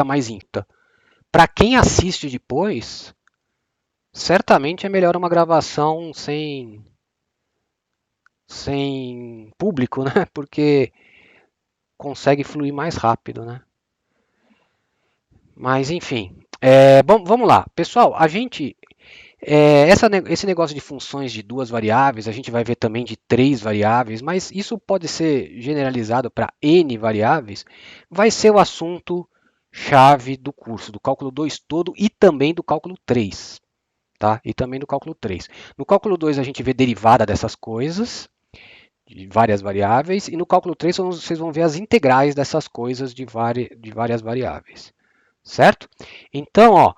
mais ímpar. Para quem assiste depois, certamente é melhor uma gravação sem público, né? Porque consegue fluir mais rápido, né? Mas enfim, bom, vamos lá, pessoal. Esse negócio de funções de duas variáveis, a gente vai ver também de três variáveis, mas isso pode ser generalizado para n variáveis. Vai ser o assunto chave do curso, do cálculo 2 todo e também do cálculo 3. Tá? E também do cálculo 3. No cálculo 2 a gente vê derivada dessas coisas, de várias variáveis, e no cálculo 3 vocês vão ver as integrais dessas coisas de várias variáveis. Certo? Então, ó,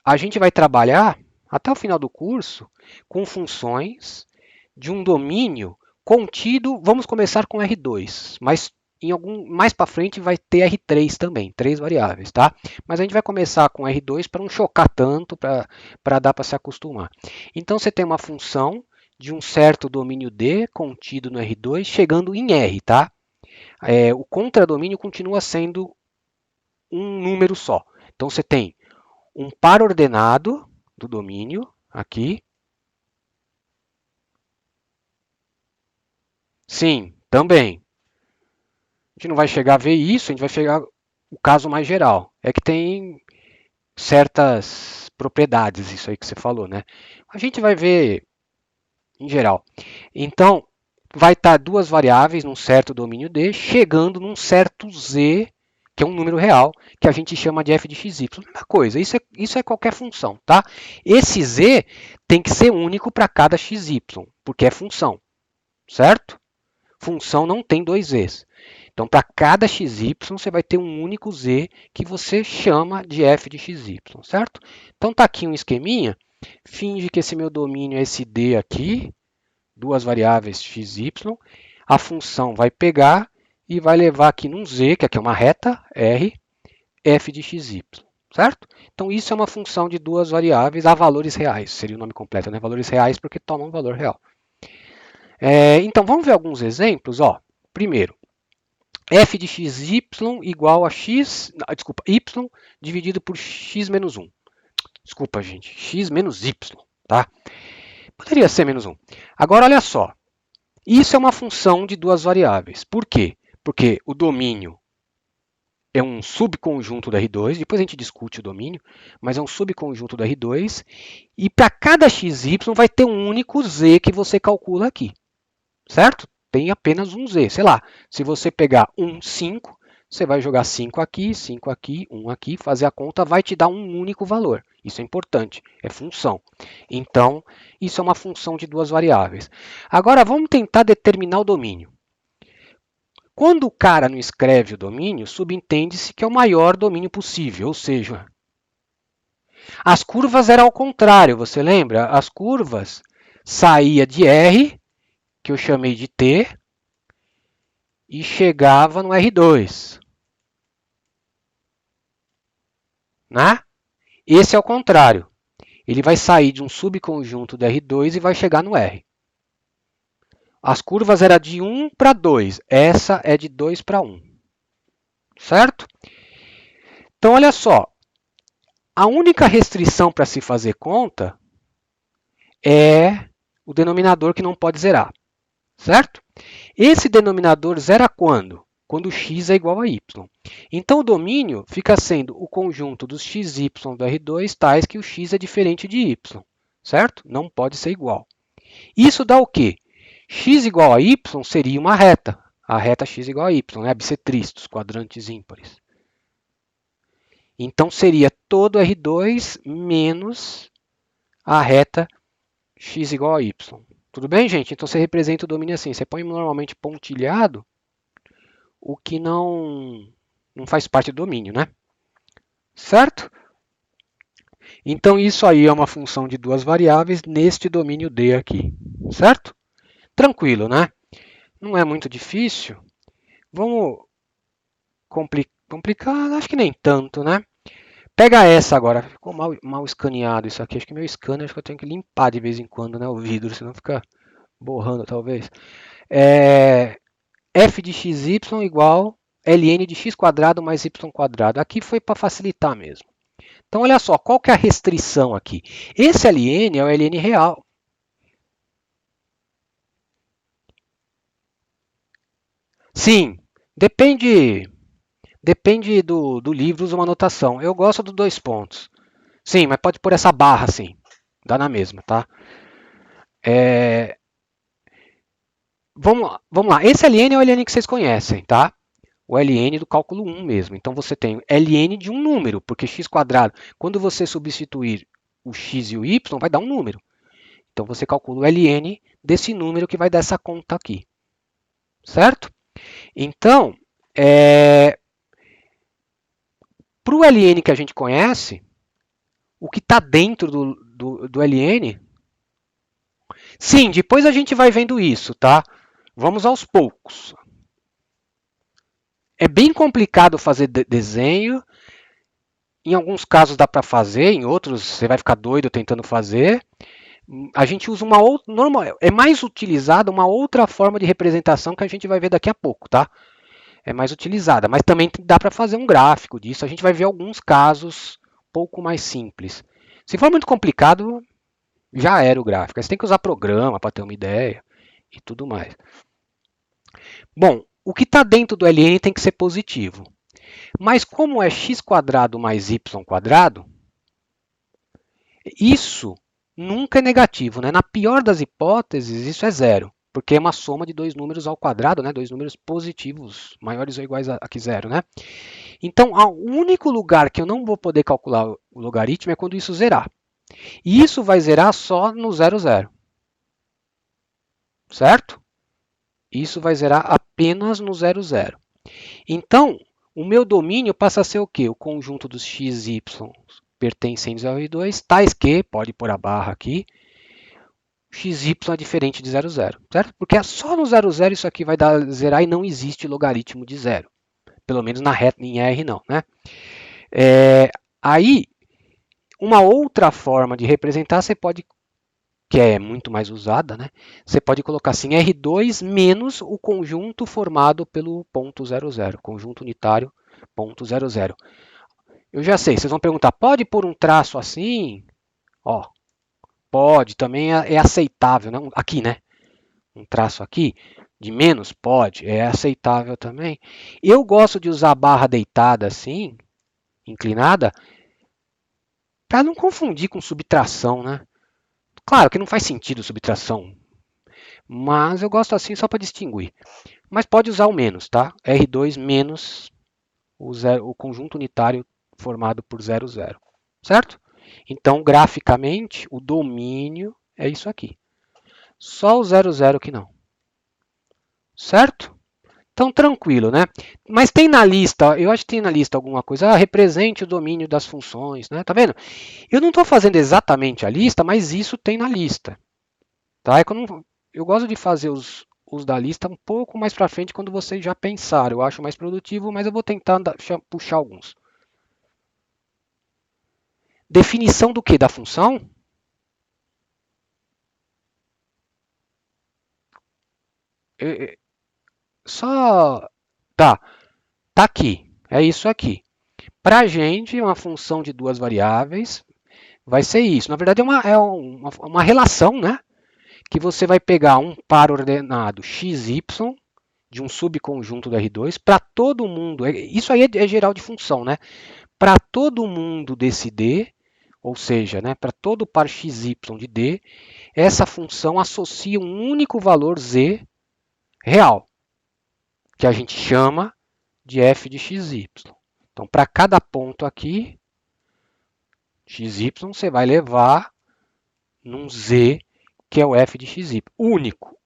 a gente vai trabalhar até o final do curso com funções de um domínio contido. Vamos começar com R2, mas mais para frente vai ter R3 também, três variáveis, tá? Mas a gente vai começar com R2 para não chocar tanto, para dar para se acostumar. Então você tem uma função de um certo domínio D contido no R2 chegando em R, tá? O contradomínio continua sendo um número só. Então você tem um par ordenado do domínio aqui. Sim, também. A gente não vai chegar a ver isso, a gente vai chegar o caso mais geral. É que tem certas propriedades, isso aí que você falou, né? A gente vai ver em geral. Então, vai estar duas variáveis num certo domínio D, chegando num certo Z, que é um número real, que a gente chama de f de xy. Mesma coisa, isso é qualquer função, tá? Esse Z tem que ser único para cada xy, porque é função, certo? Função não tem dois Zs. Então, para cada xy, você vai ter um único z que você chama de f de xy, certo? Então, está aqui um esqueminha. Finge que esse meu domínio é esse d aqui, duas variáveis xy. A função vai pegar e vai levar aqui num z, que aqui é uma reta, r, f de xy, certo? Então, isso é uma função de duas variáveis a valores reais, seria o nome completo, né? Valores reais porque toma um valor real. Então, vamos ver alguns exemplos. Ó. Primeiro, f de xy igual a y dividido por x menos 1. Desculpa, gente, x menos y, tá? Poderia ser menos 1. Agora, olha só. Isso é uma função de duas variáveis. Por quê? Porque o domínio é um subconjunto do R2, depois a gente discute o domínio, mas é um subconjunto do R2, e para cada xy vai ter um único z que você calcula aqui, certo? Tem apenas um z. Sei lá, se você pegar 1, 5, você vai jogar 5 aqui, 1 aqui, fazer a conta, vai te dar um único valor. Isso é importante, é função. Então, isso é uma função de duas variáveis. Agora, vamos tentar determinar o domínio. Quando o cara não escreve o domínio, subentende-se que é o maior domínio possível, ou seja, as curvas eram ao contrário, você lembra? As curvas saía de R, que eu chamei de T, e chegava no R2. Né? Esse é o contrário. Ele vai sair de um subconjunto do R2 e vai chegar no R. As curvas eram de 1 para 2. Essa é de 2 para 1. Certo? Então, olha só. A única restrição para se fazer conta é o denominador que não pode zerar. Certo? Esse denominador zera quando? Quando x é igual a y. Então, o domínio fica sendo o conjunto dos xy do R2 tais que o x é diferente de y, certo? Não pode ser igual. Isso dá o quê? X igual a y seria uma reta. A reta x igual a y, né? Bissetriz, quadrantes ímpares. Então, seria todo R2 menos a reta x igual a y. Tudo bem, gente? Então, você representa o domínio assim. Você põe normalmente pontilhado o que não faz parte do domínio, né? Certo? Então, isso aí é uma função de duas variáveis neste domínio D aqui. Certo? Tranquilo, né? Não é muito difícil. Vamos complicar? Acho que nem tanto, né? Pega essa agora. Ficou mal escaneado isso aqui. Acho que meu scanner acho que eu tenho que limpar de vez em quando, né? O vidro, senão fica borrando talvez. F de xy igual ln de x quadrado mais y quadrado. Aqui foi para facilitar mesmo. Então, olha só, qual que é a restrição aqui? Esse ln é o ln real. Sim, depende do livro, usa uma anotação. Eu gosto dos 2 pontos. Sim, mas pode pôr essa barra assim. Dá na mesma, tá? Vamos lá. Esse ln é o ln que vocês conhecem, tá? O ln do cálculo 1 mesmo. Então você tem ln de um número, porque x quadrado, quando você substituir o x e o y, vai dar um número. Então você calcula o ln desse número que vai dar essa conta aqui. Certo? Então, para o ln que a gente conhece, o que está dentro do ln. Sim, depois a gente vai vendo isso, tá? Vamos aos poucos. É bem complicado fazer desenho. Em alguns casos dá para fazer, em outros você vai ficar doido tentando fazer. A gente usa uma outra. Normal, é mais utilizada uma outra forma de representação que a gente vai ver daqui a pouco, tá? É mais utilizada, mas também dá para fazer um gráfico disso. A gente vai ver alguns casos um pouco mais simples. Se for muito complicado, já era o gráfico. Aí você tem que usar programa para ter uma ideia e tudo mais. Bom, o que está dentro do ln tem que ser positivo. Mas como é x quadrado mais y quadrado, isso nunca é negativo, né? Na pior das hipóteses, isso é zero, porque é uma soma de dois números ao quadrado, né? Dois números positivos maiores ou iguais a que zero, né? Então, o único lugar que eu não vou poder calcular o logaritmo é quando isso zerar. E isso vai zerar só no 0, 0. Certo? Isso vai zerar apenas no 0, 0. Então, o meu domínio passa a ser o quê? O conjunto dos x e y pertencentes ao R2, tais que, pode pôr a barra aqui, xy é diferente de 0, 0, certo? Porque é só no 0, 0 isso aqui vai dar zerar e não existe logaritmo de zero. Pelo menos na reta em R não, né? Aí, uma outra forma de representar, você pode, que é muito mais usada, né? Você pode colocar assim, R2 menos o conjunto formado pelo ponto 0, 0, conjunto unitário ponto 0, 0. Eu já sei, vocês vão perguntar, pode pôr um traço assim? Ó, pode, também é aceitável, né? Aqui, né? Um traço aqui, de menos, pode, é aceitável também. Eu gosto de usar a barra deitada assim, inclinada, para não confundir com subtração, né? Claro que não faz sentido subtração, mas eu gosto assim só para distinguir. Mas pode usar o menos, tá? R2 menos o conjunto unitário formado por 0, 0. Certo? Então, graficamente, o domínio é isso aqui. Só o 0, 0 que não. Certo? Então, tranquilo, né? Mas tem na lista, eu acho que tem na lista alguma coisa, represente o domínio das funções, né? Tá vendo? Eu não estou fazendo exatamente a lista, mas isso tem na lista. Tá? Eu gosto de fazer os da lista um pouco mais para frente quando vocês já pensaram. Eu acho mais produtivo, mas eu vou tentar puxar alguns. Definição do que? Da função? Só. Tá aqui. É isso aqui. Para a gente, uma função de duas variáveis vai ser isso. Na verdade, uma relação, né? Que você vai pegar um par ordenado xy de um subconjunto do R2 para todo mundo. Isso aí é geral de função, né? Para todo mundo desse D, ou seja, né, para todo par xy de D, essa função associa um único valor z real, que a gente chama de f de xy. Então, para cada ponto aqui, xy, você vai levar num z, que é o f de xy. Único.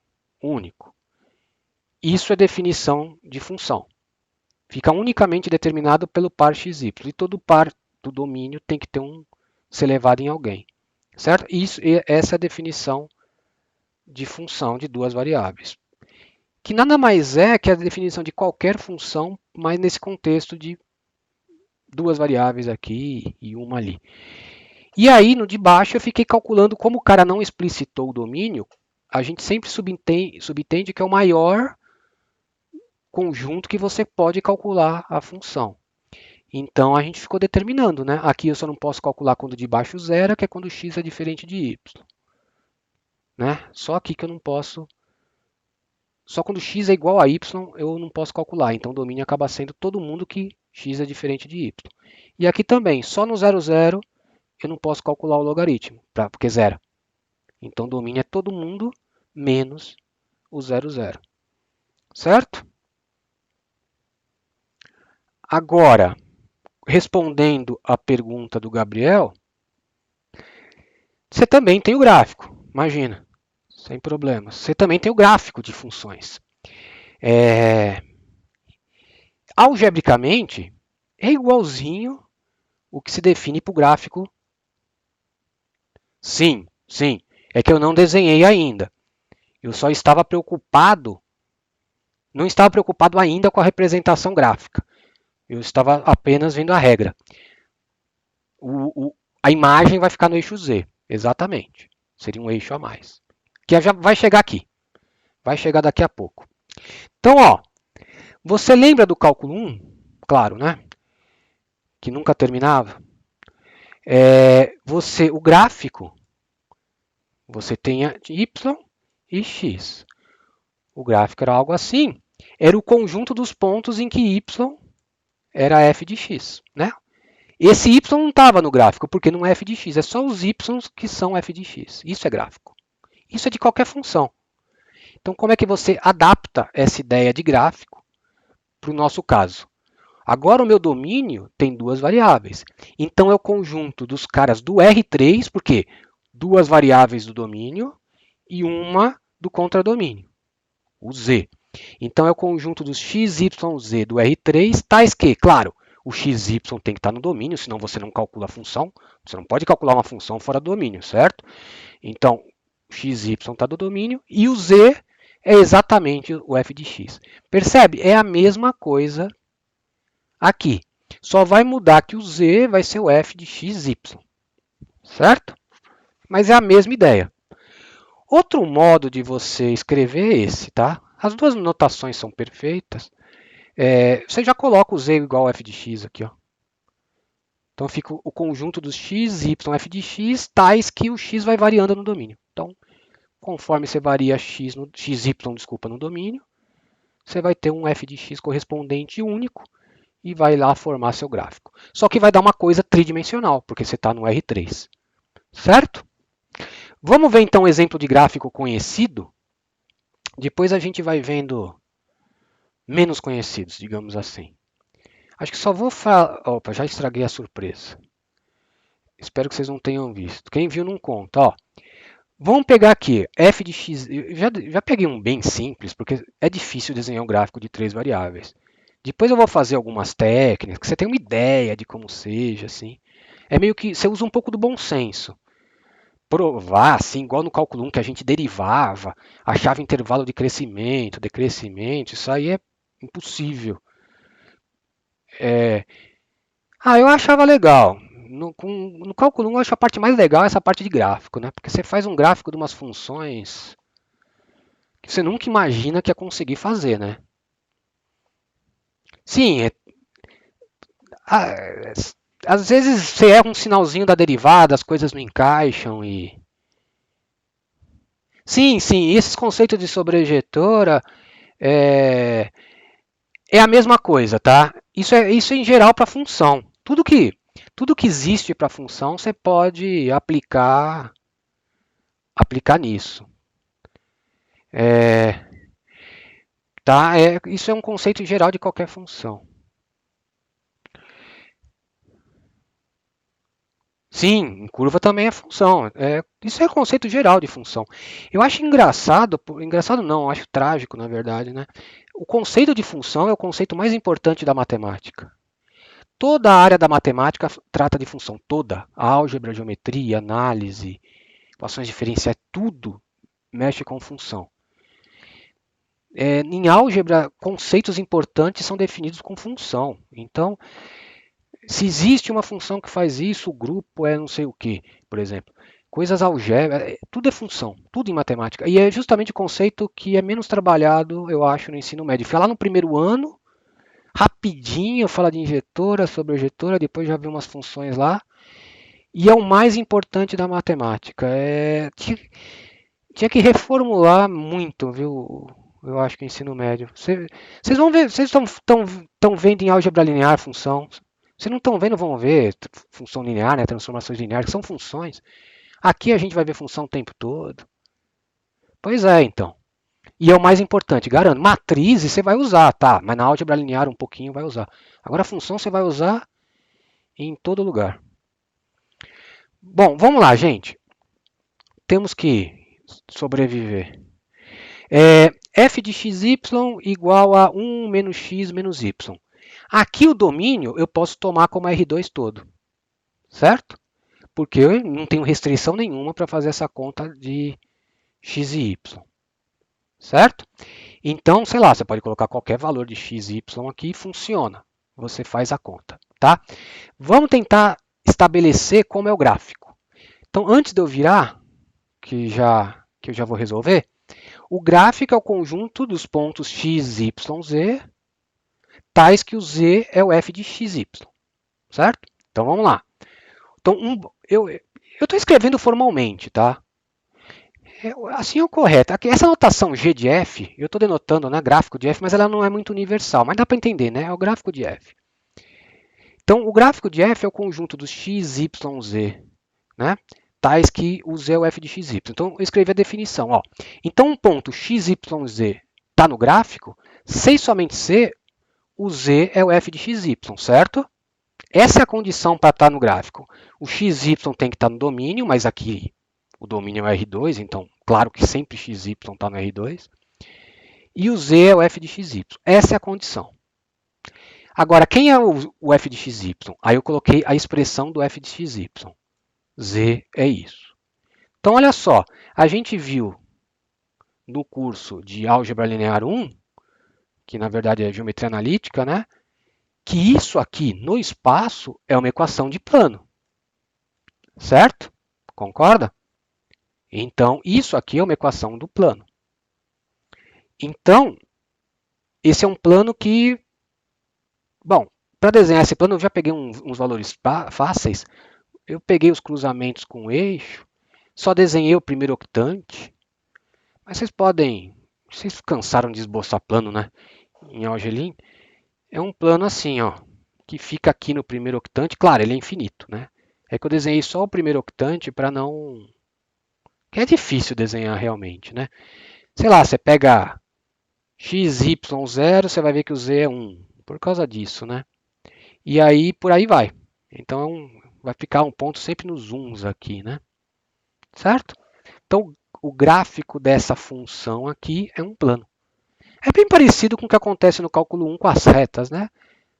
Único. Isso é definição de função. Fica unicamente determinado pelo par xy. E todo par do domínio tem que ser levado em alguém. Certo? Essa é a definição de função de duas variáveis. Que nada mais é que a definição de qualquer função, mas nesse contexto de duas variáveis aqui e uma ali. E aí, no de baixo, eu fiquei calculando como o cara não explicitou o domínio, a gente sempre subentende que é o maior conjunto que você pode calcular a função. Então a gente ficou determinando, né? Aqui eu só não posso calcular quando de baixo zero, que é quando x é diferente de y. Né? Só aqui que eu não posso. Só quando x é igual a y eu não posso calcular. Então o domínio acaba sendo todo mundo que x é diferente de y. E aqui também, só no 0, 0 eu não posso calcular o logaritmo, porque é zero. Então o domínio é todo mundo menos o 0, 0. Certo? Agora, respondendo à pergunta do Gabriel, você também tem o gráfico, imagina, sem problemas. Você também tem o gráfico de funções. Algebricamente, é igualzinho o que se define para o gráfico. Sim, sim. É que eu não desenhei ainda. Eu só estava preocupado, não estava preocupado ainda com a representação gráfica. Eu estava apenas vendo a regra. A imagem vai ficar no eixo Z, exatamente. Seria um eixo a mais. Que já vai chegar aqui. Vai chegar daqui a pouco. Então, ó, você lembra do cálculo 1? Claro, né? Que nunca terminava. O gráfico, você tem y e x. O gráfico era algo assim. Era o conjunto dos pontos em que y era f de x, né? Esse y não estava no gráfico, porque não é f de x. É só os y que são f de x. Isso é gráfico. Isso é de qualquer função. Então, como é que você adapta essa ideia de gráfico para o nosso caso? Agora, o meu domínio tem duas variáveis. Então, é o conjunto dos caras do R3, porque duas variáveis do domínio e uma do contradomínio, o Z. Então, é o conjunto dos x, y, z do R3, tais que, claro, o x, y tem que estar no domínio, senão você não calcula a função. Você não pode calcular uma função fora do domínio, certo? Então, o x, y está no domínio e o z é exatamente o f de x. Percebe? É a mesma coisa aqui. Só vai mudar que o z vai ser o f de x, y. Certo? Mas é a mesma ideia. Outro modo de você escrever é esse, tá? As duas notações são perfeitas. Você já coloca o z igual a f de x aqui, ó. Então fica o conjunto dos x, y, f de x, tais que o x vai variando no domínio. Então, conforme você varia xy no domínio, você vai ter um f de x correspondente único e vai lá formar seu gráfico. Só que vai dar uma coisa tridimensional, porque você está no R3. Certo? Vamos ver então um exemplo de gráfico conhecido. Depois a gente vai vendo menos conhecidos, digamos assim. Acho que só vou falar. Opa, já estraguei a surpresa. Espero que vocês não tenham visto. Quem viu não conta. Ó, vamos pegar aqui f de x. Eu já peguei um bem simples, porque é difícil desenhar um gráfico de três variáveis. Depois eu vou fazer algumas técnicas, que você tem uma ideia de como seja, assim. É meio que você usa um pouco do bom senso. Provar, assim, igual no cálculo 1, que a gente derivava, achava intervalo de crescimento, decrescimento, isso aí é impossível. Eu achava legal. No cálculo 1, eu acho a parte mais legal essa parte de gráfico, né? Porque você faz um gráfico de umas funções que você nunca imagina que ia conseguir fazer, né? Sim, às vezes você erra um sinalzinho da derivada, as coisas não encaixam e... Sim, sim, esses conceitos de sobrejetora é a mesma coisa, tá? Isso é em geral para função. Tudo que existe para função você pode aplicar nisso. Tá? Isso é um conceito geral de qualquer função. Sim, curva também é função. Isso é conceito geral de função. Eu acho engraçado não, eu acho trágico, na verdade, né? O conceito de função é o conceito mais importante da matemática. Toda a área da matemática trata de função, toda. Álgebra, geometria, análise, equações diferenciais, tudo mexe com função. Em álgebra, conceitos importantes são definidos com função. Então, se existe uma função que faz isso, o grupo é não sei o que, por exemplo. coisas algébricas, tudo é função, tudo em matemática. E é justamente o conceito que é menos trabalhado, eu acho, no ensino médio. Foi lá no primeiro ano, rapidinho, fala de injetora, sobre ejetora, depois já vi umas funções lá. E é o mais importante da matemática. Tinha que reformular muito, viu? Eu acho que o ensino médio. Vocês vão ver, vocês estão vendo em álgebra linear função. Vocês não estão vendo, vão ver função linear, né, transformações lineares, que são funções. Aqui a gente vai ver função o tempo todo. Pois é, então. E é o mais importante, garanto. Matrizes você vai usar, tá? Mas na álgebra linear um pouquinho vai usar. Agora a função você vai usar em todo lugar. Bom, vamos lá, gente. Temos que sobreviver. F de xy igual a 1 menos x menos y. Aqui o domínio eu posso tomar como R2 todo, certo? Porque eu não tenho restrição nenhuma para fazer essa conta de x e y, certo? Então, sei lá, você pode colocar qualquer valor de x e y aqui e funciona. Você faz a conta, tá? Vamos tentar estabelecer como é o gráfico. Então, antes de eu virar, que eu já vou resolver, o gráfico é o conjunto dos pontos x, y, z, tais que o z é o f de xy, certo? Então vamos lá. Então, eu estou escrevendo formalmente, tá? Assim é o correto. Essa notação g de f, eu estou denotando, né, gráfico de f, mas ela não é muito universal, mas dá para entender, né? É o gráfico de f. Então, o gráfico de f é o conjunto dos x, y, z, né? Tais que o z é o f de xy. Então, eu escrevi a definição. Ó. Então, um ponto x, y, z está no gráfico, se e somente se, o z é o f de xy, certo? Essa é a condição para estar no gráfico. O xy tem que estar no domínio, mas aqui o domínio é o R2, então claro que sempre xy está no R2. E o z é o f de xy. Essa é a condição. Agora, quem é o f de xy? Aí eu coloquei a expressão do f de xy. Z é isso. Então, olha só, a gente viu no curso de Álgebra Linear 1, que na verdade é geometria analítica, né? Que isso aqui no espaço é uma equação de plano. Certo? Concorda? Então, isso aqui é uma equação do plano. Então, esse é um plano que... Bom, para desenhar esse plano eu já peguei uns valores fáceis. Eu peguei os cruzamentos com o eixo, só desenhei o primeiro octante. Mas vocês podem... Vocês cansaram de esboçar plano, né? Em Algelin. É um plano assim, ó, que fica aqui no primeiro octante. Claro, ele é infinito, né? É que eu desenhei só o primeiro octante para não... Que é difícil desenhar realmente, né? Sei lá, você pega x, y, 0, você vai ver que o z é 1. Por causa disso, né? E aí, por aí vai. Então, vai ficar um ponto sempre nos uns aqui, né? Certo? Então, o gráfico dessa função aqui é um plano. É bem parecido com o que acontece no cálculo 1 com as retas, né?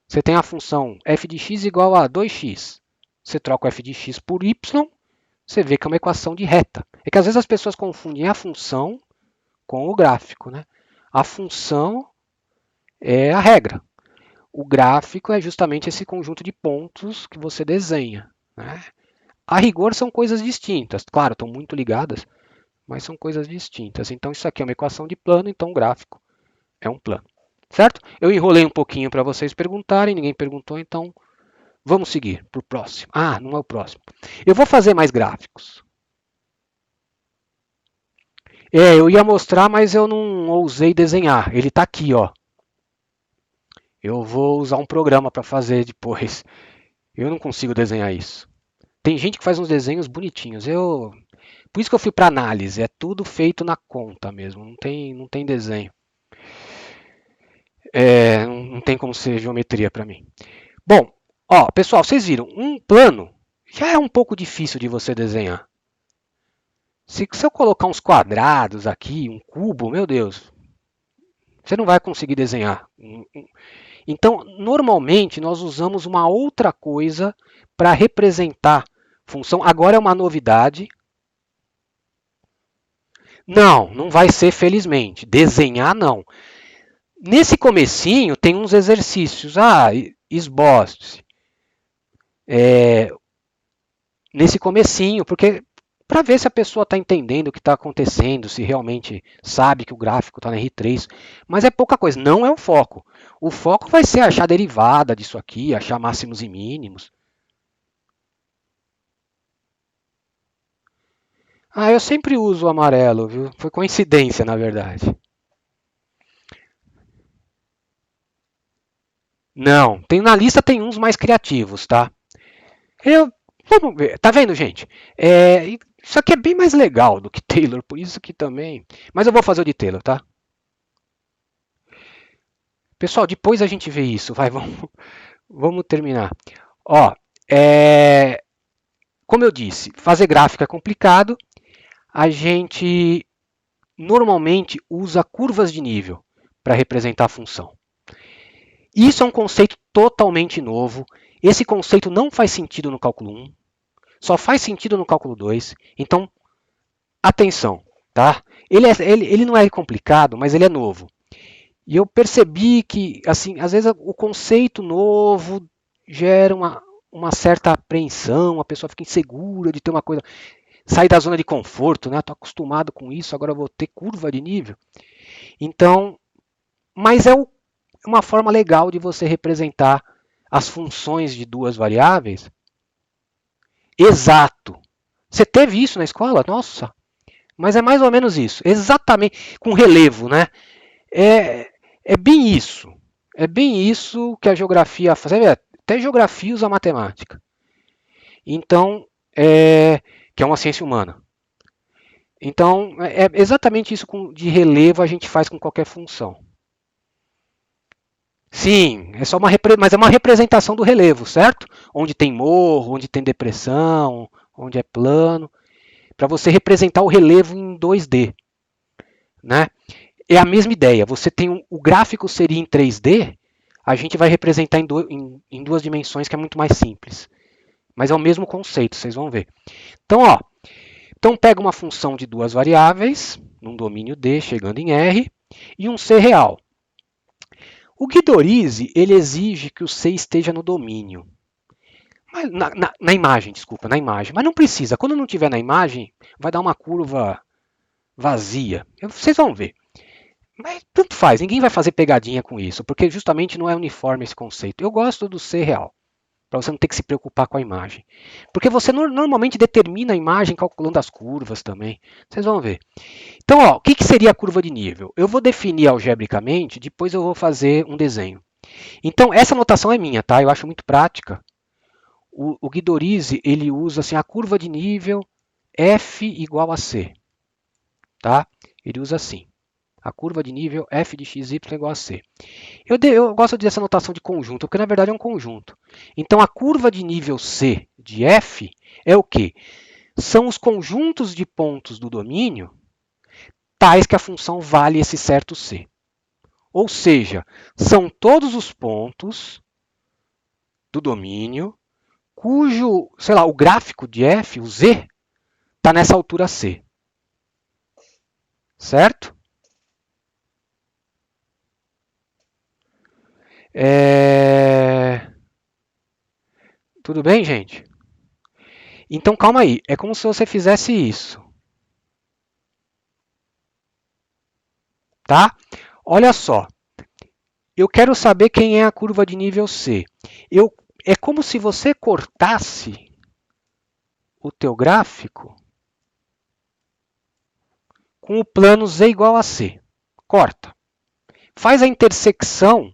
Você tem a função f de x igual a 2x. Você troca o f de x por y, você vê que é uma equação de reta. É que às vezes as pessoas confundem a função com o gráfico, né? A função é a regra. O gráfico é justamente esse conjunto de pontos que você desenha, né? A rigor são coisas distintas. Claro, estão muito ligadas, mas são coisas distintas. Então isso aqui é uma equação de plano, então o gráfico é um plano. Certo? Eu enrolei um pouquinho para vocês perguntarem, ninguém perguntou, então vamos seguir para o próximo. Ah, não é o próximo. Eu vou fazer mais gráficos. Eu ia mostrar, mas eu não ousei desenhar. Ele está aqui, ó. Eu vou usar um programa para fazer depois. Eu não consigo desenhar isso. Tem gente que faz uns desenhos bonitinhos. Por isso que eu fui para análise. É tudo feito na conta mesmo. Não tem desenho. Não tem como ser geometria para mim. Bom, ó, pessoal, vocês viram, um plano já é um pouco difícil de você desenhar. Se eu colocar uns quadrados aqui, um cubo, meu Deus, você não vai conseguir desenhar. Então, normalmente, nós usamos uma outra coisa para representar função. Agora é uma novidade. Não, não vai ser felizmente. Desenhar, não. Nesse comecinho, tem uns exercícios. Esboce. Nesse comecinho, porque para ver se a pessoa está entendendo o que está acontecendo, se realmente sabe que o gráfico está na R3. Mas é pouca coisa, não é o foco. O foco vai ser achar derivada disso aqui, achar máximos e mínimos. Ah, eu sempre uso o amarelo, viu? Foi coincidência, na verdade. Não, tem na lista tem uns mais criativos, tá? Eu, vamos ver, tá vendo, gente? Isso aqui é bem mais legal do que Taylor, por isso que também. Mas eu vou fazer o de Taylor, tá? Pessoal, depois a gente vê isso, vai, vamos terminar. Ó, é, como eu disse, fazer gráfico é complicado. A gente normalmente usa curvas de nível para representar a função. Isso é um conceito totalmente novo. Esse conceito não faz sentido no cálculo 1, só faz sentido no cálculo 2. Então, atenção, tá? Ele não é complicado, mas ele é novo. E eu percebi que, assim, às vezes o conceito novo gera uma certa apreensão, a pessoa fica insegura de ter uma coisa, sair da zona de conforto, né? Estou acostumado com isso, agora eu vou ter curva de nível. Então, mas uma forma legal de você representar as funções de duas variáveis. Exato. Você teve isso na escola? Nossa, mas é mais ou menos isso, exatamente, com relevo, né? É bem isso. É bem isso que a geografia faz. Até geografia usa matemática. Então, que é uma ciência humana. Então, é exatamente isso de relevo a gente faz com qualquer função. Sim, é só mas é uma representação do relevo, certo? Onde tem morro, onde tem depressão, onde é plano, para você representar o relevo em 2D, né? É a mesma ideia. Você tem o gráfico seria em 3D, a gente vai representar em duas dimensões, que é muito mais simples. Mas é o mesmo conceito, vocês vão ver. Então, ó, então pega uma função de duas variáveis, num domínio D, chegando em R, e um C real. O Guidorizi, ele exige que o C esteja no domínio. Na imagem, desculpa, na imagem. Mas não precisa. Quando não tiver na imagem, vai dar uma curva vazia. Vocês vão ver. Mas tanto faz, ninguém vai fazer pegadinha com isso, porque justamente não é uniforme esse conceito. Eu gosto do C real, para você não ter que se preocupar com a imagem. Porque você normalmente determina a imagem calculando as curvas também. Vocês vão ver. Então, ó, o que seria a curva de nível? Eu vou definir algebricamente, depois eu vou fazer um desenho. Então, essa notação é minha, tá? Eu acho muito prática. O Guidorizi, ele usa assim, a curva de nível f igual a c. Tá? Ele usa assim. A curva de nível f de xy igual a c. Eu gosto dessa notação de conjunto, porque na verdade é um conjunto. Então a curva de nível c de f é o quê? São os conjuntos de pontos do domínio tais que a função vale esse certo c. Ou seja, são todos os pontos do domínio cujo, sei lá, o gráfico de f, o z, está nessa altura c. Certo? Tudo bem, gente? Então calma aí, é como se você fizesse isso. Tá? Olha só, eu quero saber quem é a curva de nível C. É como se você cortasse o teu gráfico com o plano Z igual a C. Corta. Faz a intersecção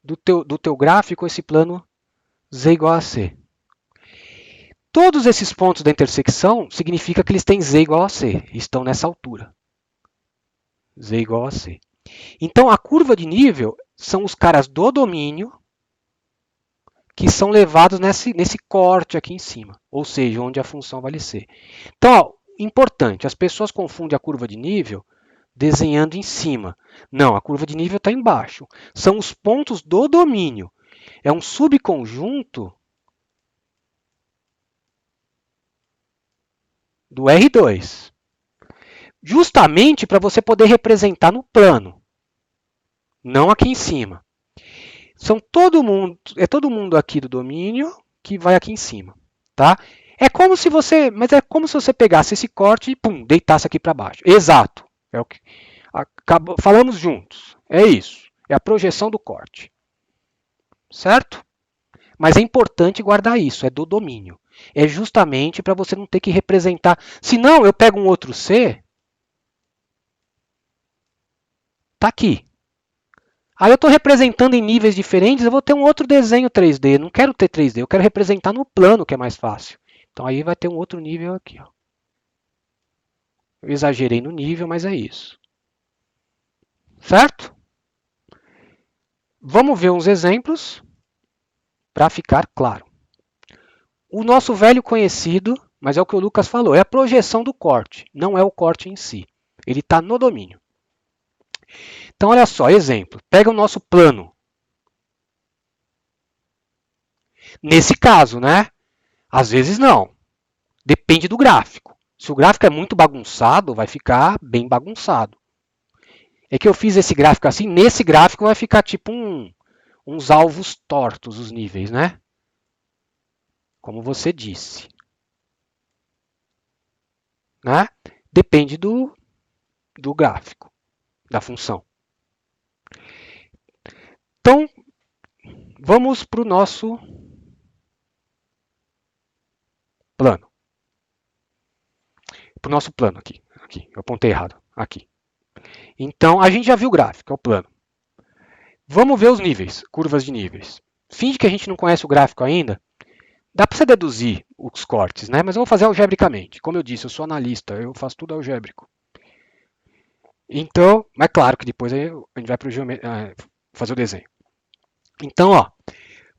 do teu gráfico com esse plano Z igual a C. Todos esses pontos da intersecção significa que eles têm Z igual a C. Estão nessa altura. Z igual a C. Então, a curva de nível são os caras do domínio que são levados nesse corte aqui em cima, ou seja, onde a função vale C. Então, ó, importante, as pessoas confundem a curva de nível desenhando em cima. Não, a curva de nível está embaixo. São os pontos do domínio. É um subconjunto do R2. Justamente para você poder representar no plano, não aqui em cima. É todo mundo aqui do domínio que vai aqui em cima, tá? Mas é como se você pegasse esse corte e pum, deitasse aqui para baixo. Exato. É o que falamos juntos. É isso. É a projeção do corte. Certo? Mas é importante guardar isso, é do domínio. É justamente para você não ter que representar. Se não, eu pego um outro C, tá aqui. Aí eu estou representando em níveis diferentes, eu vou ter um outro desenho 3D. Não quero ter 3D, eu quero representar no plano, que é mais fácil. Então aí vai ter um outro nível aqui. Ó. Eu exagerei no nível, mas é isso. Certo? Vamos ver uns exemplos para ficar claro. O nosso velho conhecido, mas é o que o Lucas falou, é a projeção do corte, não é o corte em si. Ele está no domínio. Então, olha só, exemplo. Pega o nosso plano. Nesse caso, né? Às vezes não. Depende do gráfico. Se o gráfico é muito bagunçado, vai ficar bem bagunçado. É que eu fiz esse gráfico assim. Nesse gráfico vai ficar tipo uns alvos tortos, os níveis, né? Como você disse. Né? Depende do gráfico, da função. Então, vamos para o nosso plano. Para o nosso plano aqui. Eu apontei errado. Aqui. Então, a gente já viu o gráfico, é o plano. Vamos ver os níveis, curvas de níveis. Finge que a gente não conhece o gráfico ainda. Dá para você deduzir os cortes, né? Mas eu vou fazer algebricamente. Como eu disse, eu sou analista, eu faço tudo algébrico. Então, mas claro que depois a gente vai para fazer o desenho. Então, ó,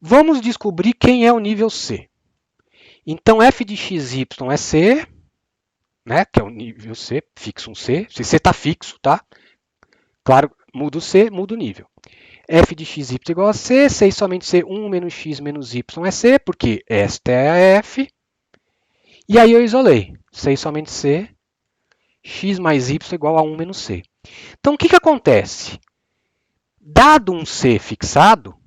vamos descobrir quem é o nível C. Então, f de xy é C, né? Que é o nível C, fixo um C. Se C está fixo, tá? Claro, muda o C, muda o nível. F de xy igual a C, C e somente C, 1 menos x menos y é C, porque esta é a F. E aí eu isolei. C e somente C, x mais y igual a 1 menos C. Então, o que acontece? Dado um C fixado,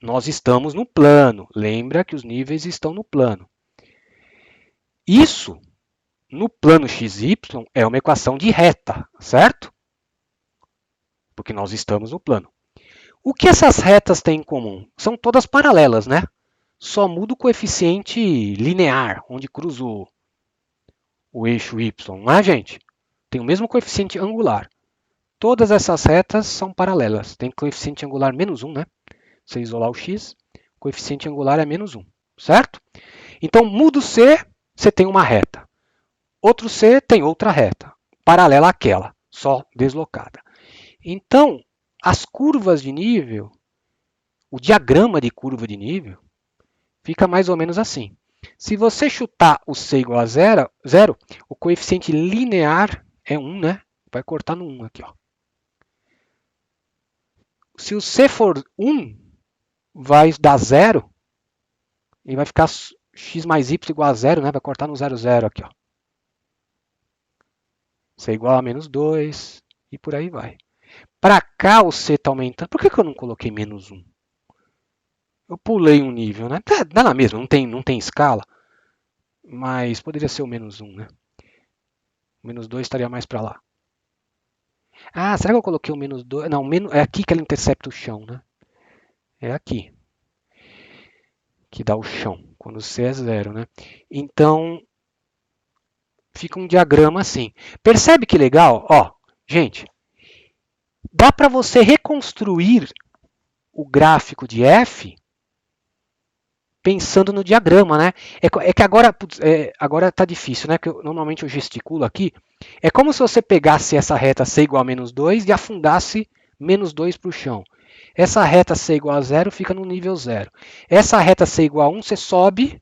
nós estamos no plano. Lembra que os níveis estão no plano. Isso, no plano xy, é uma equação de reta, certo? Porque nós estamos no plano. O que essas retas têm em comum? São todas paralelas, né? Só muda o coeficiente linear, onde cruza o eixo y, não é, gente? Tem o mesmo coeficiente angular. Todas essas retas são paralelas. Tem coeficiente angular menos 1, né? Se isolar o x, o coeficiente angular é menos 1, certo? Então, muda o C, você tem uma reta. Outro C tem outra reta, paralela àquela, só deslocada. Então, as curvas de nível, o diagrama de curva de nível, fica mais ou menos assim. Se você chutar o C igual a zero, o coeficiente linear é 1, né? Vai cortar no 1 aqui, ó. Se o C for 1, vai dar 0 e vai ficar x mais y igual a 0, né? Vai cortar no 0, 0 aqui, ó. C igual a menos 2 e por aí vai. Para cá o C está aumentando. Por que eu não coloquei menos 1? Eu pulei um nível, né? Dá na mesma, não tem escala. Mas poderia ser o menos 1, né? O menos 2 estaria mais para lá. Ah, será que eu coloquei o menos 2? Não, é aqui que ela intercepta o chão, né? É aqui que dá o chão, quando C é 0, né? Então, fica um diagrama assim. Percebe que legal? Ó, gente, dá para você reconstruir o gráfico de F pensando no diagrama, né? É que agora tá difícil, né? Porque normalmente eu gesticulo aqui. É como se você pegasse essa reta C igual a menos 2 e afundasse menos 2 para o chão. Essa reta C igual a 0 fica no nível 0. Essa reta C igual a 1, você sobe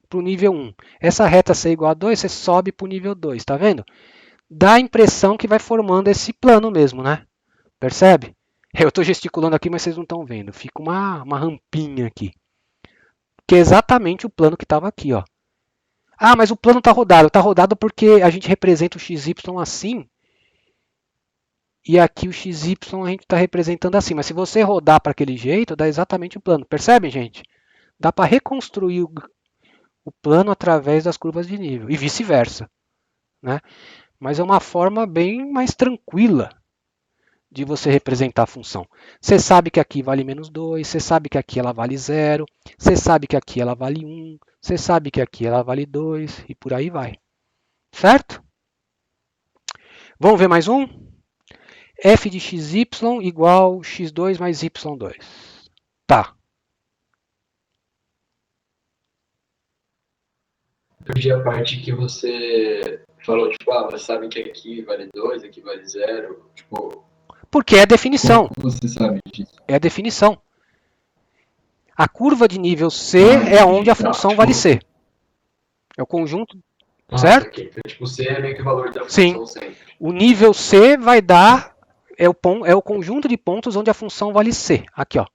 para o nível 1. Essa reta C igual a 2, você sobe para o nível 2, tá vendo? Dá a impressão que vai formando esse plano mesmo, né? Percebe? Eu estou gesticulando aqui, mas vocês não estão vendo. Fica uma rampinha aqui. Que é exatamente o plano que estava aqui, ó. Ah, mas o plano está rodado. Está rodado porque a gente representa o XY assim. E aqui o XY a gente está representando assim. Mas se você rodar para aquele jeito, dá exatamente o plano. Percebe, gente? Dá para reconstruir o plano através das curvas de nível, e vice-versa, né? Mas é uma forma bem mais tranquila de você representar a função. Você sabe que aqui vale menos 2, você sabe que aqui ela vale 0, você sabe que aqui ela vale 1, você sabe que aqui ela vale 2 e por aí vai. Certo? Vamos ver mais um? F de xy igual x2 mais y2. Tá. Eu vi a parte que você falou, tipo, você sabe que aqui vale 2, aqui vale 0. Tipo, Porque é a definição. como você sabe disso? É a definição. A curva de nível C é onde Entendi. a Tá, função vale C. É o conjunto, isso certo? aqui. Então, tipo, C é meio que o valor da Sim. função sempre. O nível C vai dar é o conjunto de pontos onde a função vale C. Aqui, ó.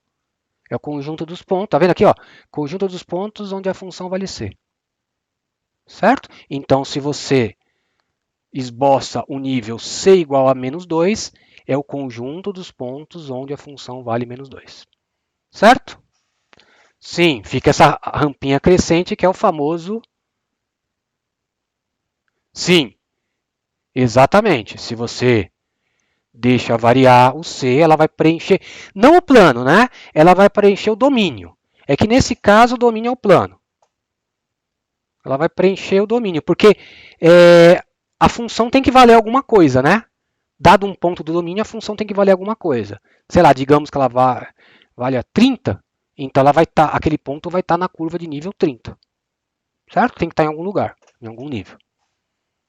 É o conjunto dos pontos. Tá vendo aqui, ó? Conjunto dos pontos onde a função vale C. Certo? Então, se você esboça o nível C igual a menos 2, é o conjunto dos pontos onde a função vale menos 2. Certo? Sim, fica essa rampinha crescente que é o famoso. Sim, exatamente. Se você deixa variar o C, ela vai preencher, não o plano, né? Ela vai preencher o domínio. É que nesse caso o domínio é o plano. Ela vai preencher o domínio, porque a função tem que valer alguma coisa, né? Dado um ponto do domínio, a função tem que valer alguma coisa. Sei lá, digamos que ela valha 30, então ela vai aquele ponto vai estar na curva de nível 30. Certo? Tem que estar em algum lugar, em algum nível.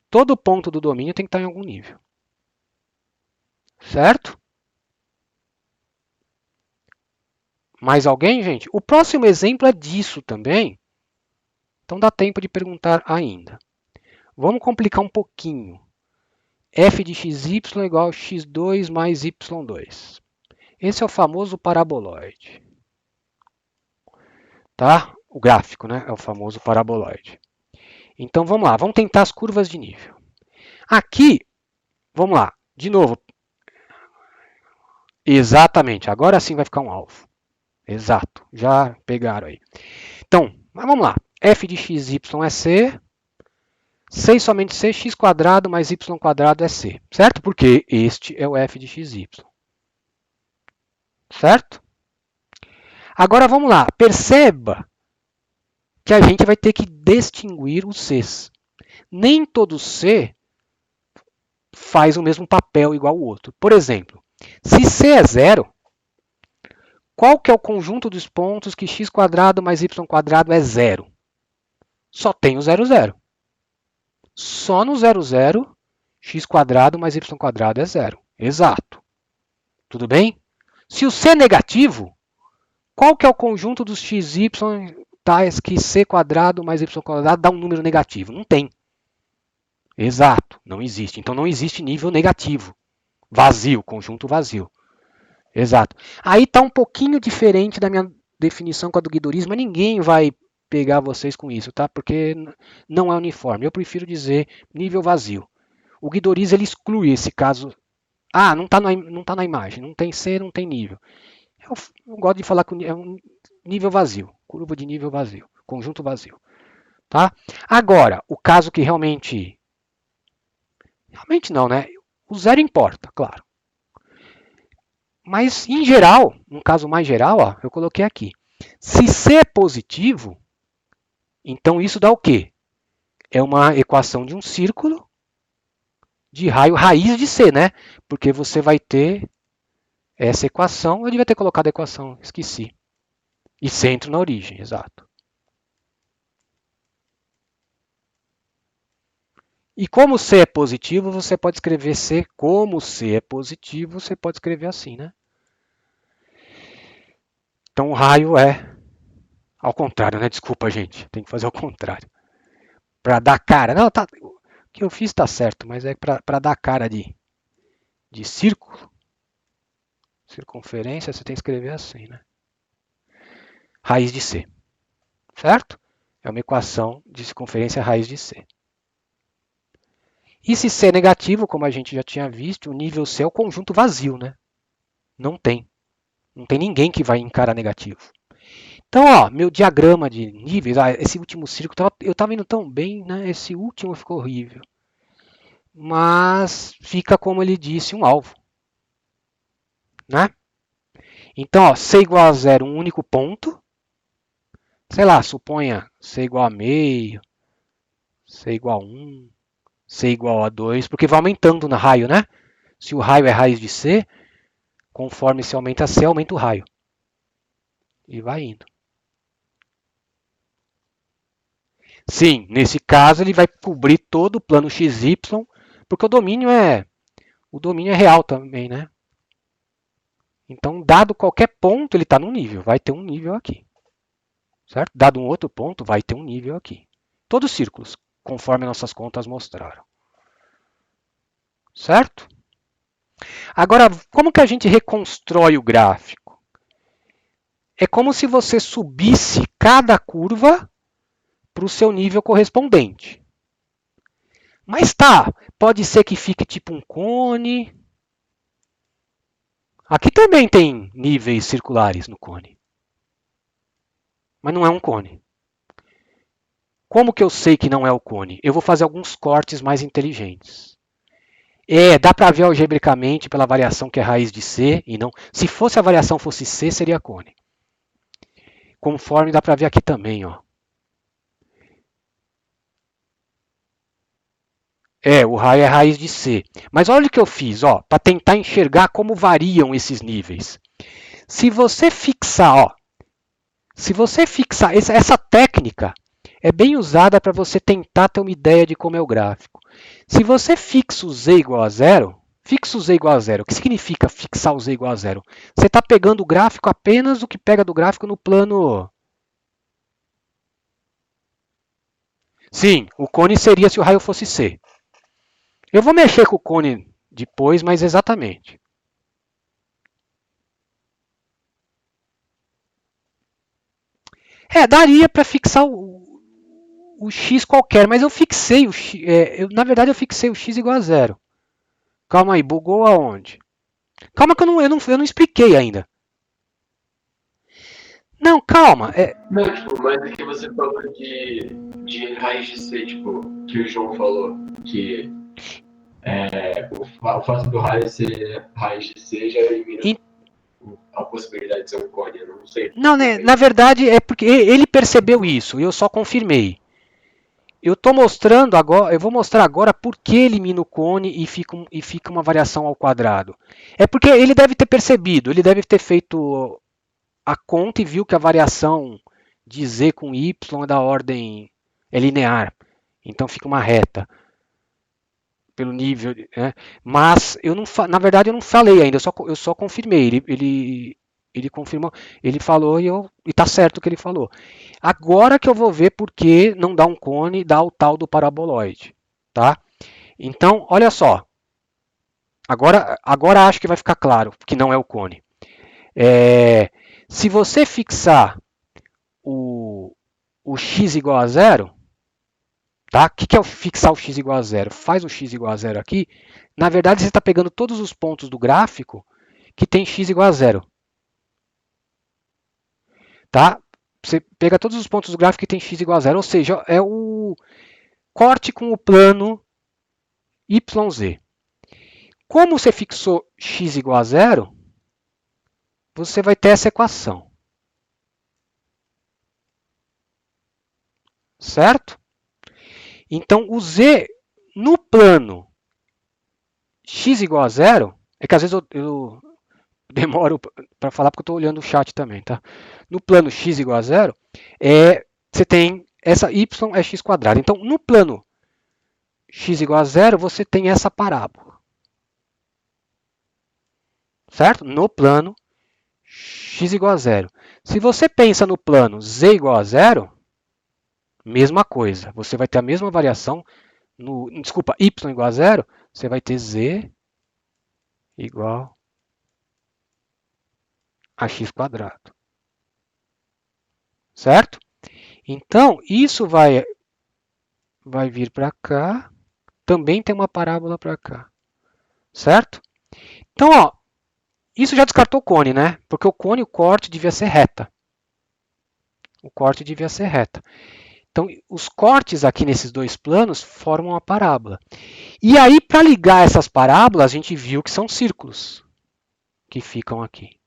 Todo ponto do domínio tem que estar em algum nível. Certo? Mais alguém, gente? O próximo exemplo é disso também. Então dá tempo de perguntar ainda. Vamos complicar um pouquinho. F de xy igual a x2 mais y2. Esse é o famoso paraboloide. Tá? O gráfico, né? É o famoso paraboloide. Então vamos lá, vamos tentar as curvas de nível. Aqui, vamos lá, de novo. Exatamente, agora sim vai ficar um alvo. Exato, já pegaram aí. Então, mas vamos lá. F de xy é C, C e somente C, x quadrado mais y quadrado é C. Certo? Porque este é o F de xy. Certo? Agora vamos lá. Perceba que a gente vai ter que distinguir os Cs. Nem todo C faz o mesmo papel igual ao outro. Por exemplo, se C é zero, qual que é o conjunto dos pontos que x quadrado mais y quadrado é zero? Só tem o zero, zero. Só no zero, zero, x quadrado mais y quadrado é zero. Exato. Tudo bem? Se o C é negativo, qual que é o conjunto dos xy tais que c quadrado mais y quadrado dá um número negativo? Não tem. Exato, não existe. Então não existe nível negativo. Vazio, conjunto vazio. Exato. Aí está um pouquinho diferente da minha definição com a do guidorismo, mas ninguém vai pegar vocês com isso, tá? Porque não é uniforme. Eu prefiro dizer nível vazio. O guidorismo ele exclui esse caso. Ah, não está na imagem, não tem C, não tem nível. Eu gosto de falar que é um nível vazio, curva de nível vazio, conjunto vazio. Tá? Agora, o caso que realmente não, né? O zero importa, claro. Mas, em geral, no caso mais geral, ó, eu coloquei aqui. Se C é positivo, então isso dá o quê? É uma equação de um círculo de raio raiz de C, né? Porque você vai ter essa equação. Eu devia ter colocado a equação, esqueci. E centro na origem, exato. E como C é positivo, você pode escrever C. Como C é positivo, você pode escrever assim, né? Então o raio é ao contrário, né? Desculpa, gente. Tem que fazer ao contrário. Para dar cara. Não, tá, o que eu fiz está certo, mas é para dar cara de círculo. Circunferência, você tem que escrever assim, né? Raiz de C. Certo? É uma equação de circunferência raiz de C. E se C é negativo, como a gente já tinha visto, o nível C é o conjunto vazio, né? Não tem. Não tem ninguém que vai encarar negativo. Então, ó, meu diagrama de níveis, esse último círculo, eu estava indo tão bem, né? Esse último ficou horrível. Mas fica, como ele disse, um alvo, né? Então, ó, C igual a zero, um único ponto. Sei lá, suponha C igual a meio, C igual a 1, C igual a 2, porque vai aumentando no raio, né? Se o raio é raiz de C, conforme se aumenta C, aumenta o raio. E vai indo. Sim, nesse caso ele vai cobrir todo o plano XY, porque o domínio é real também, né? Então, dado qualquer ponto, ele está num nível, vai ter um nível aqui. Certo? Dado um outro ponto, vai ter um nível aqui. Todos círculos, conforme nossas contas mostraram. Certo? Agora, como que a gente reconstrói o gráfico? É como se você subisse cada curva para o seu nível correspondente. Mas tá, pode ser que fique tipo um cone. Aqui também tem níveis circulares no cone. Mas não é um cone. Como que eu sei que não é o cone? Eu vou fazer alguns cortes mais inteligentes. Dá para ver algebricamente pela variação que é raiz de C e não. Se fosse a variação fosse C, seria cone. Conforme dá para ver aqui também, ó. O raio é raiz de C. Mas olha o que eu fiz, ó, para tentar enxergar como variam esses níveis. Se você fixar, ó, essa técnica é bem usada para você tentar ter uma ideia de como é o gráfico. Se você fixa o z igual a zero, fixa o z igual a zero. O que significa fixar o z igual a zero? Você está pegando o gráfico apenas o que pega do gráfico no plano. Sim, o cone seria se o raio fosse C. Eu vou mexer com o cone depois, mas exatamente. Daria para fixar o x qualquer, mas eu fixei o x. Na verdade, eu fixei o x igual a zero. Calma aí, bugou aonde? Calma que eu não expliquei ainda. Não, calma. Não, tipo, mas é que você falou de raiz de C, tipo, que o João falou, que o fato do raio ser raiz de C já elimina a possibilidade de ser um cone, eu não sei. Não, né, na verdade é porque ele percebeu isso e eu só confirmei. Eu vou mostrar agora por que elimina o cone e fica uma variação ao quadrado. É porque ele deve ter percebido, ele deve ter feito a conta e viu que a variação de z com y é da ordem linear. Então fica uma reta pelo nível, né? Mas na verdade eu não falei ainda, eu só confirmei. Ele confirmou, ele falou e está certo o que ele falou. Agora que eu vou ver por que não dá um cone, dá o tal do paraboloide, tá? Então, olha só. Agora acho que vai ficar claro que não é o cone. Se você fixar o x igual a zero, tá? O que é fixar o x igual a zero? Faz o x igual a zero aqui. Na verdade, você está pegando todos os pontos do gráfico que tem x igual a zero. Tá? Você pega todos os pontos do gráfico que tem x igual a zero, ou seja, é o corte com o plano YZ. Como você fixou x igual a zero, você vai ter essa equação. Certo? Então, o z no plano x igual a zero, é que às vezes eu demoro para falar porque eu estou olhando o chat também, tá? No plano x igual a zero, você tem essa y é x quadrado. Então, no plano x igual a zero, você tem essa parábola. Certo? No plano x igual a zero. Se você pensa no plano z igual a zero, mesma coisa. Você vai ter a mesma variação. Desculpa, y igual a zero, você vai ter z igual a x quadrado. Certo? Então, isso vai vir para cá. Também tem uma parábola para cá. Certo? Então, ó, isso já descartou o cone, né? Porque o cone, o corte, devia ser reta. O corte devia ser reta. Então, os cortes aqui nesses dois planos formam uma parábola. E aí, para ligar essas parábolas, a gente viu que são círculos que ficam aqui.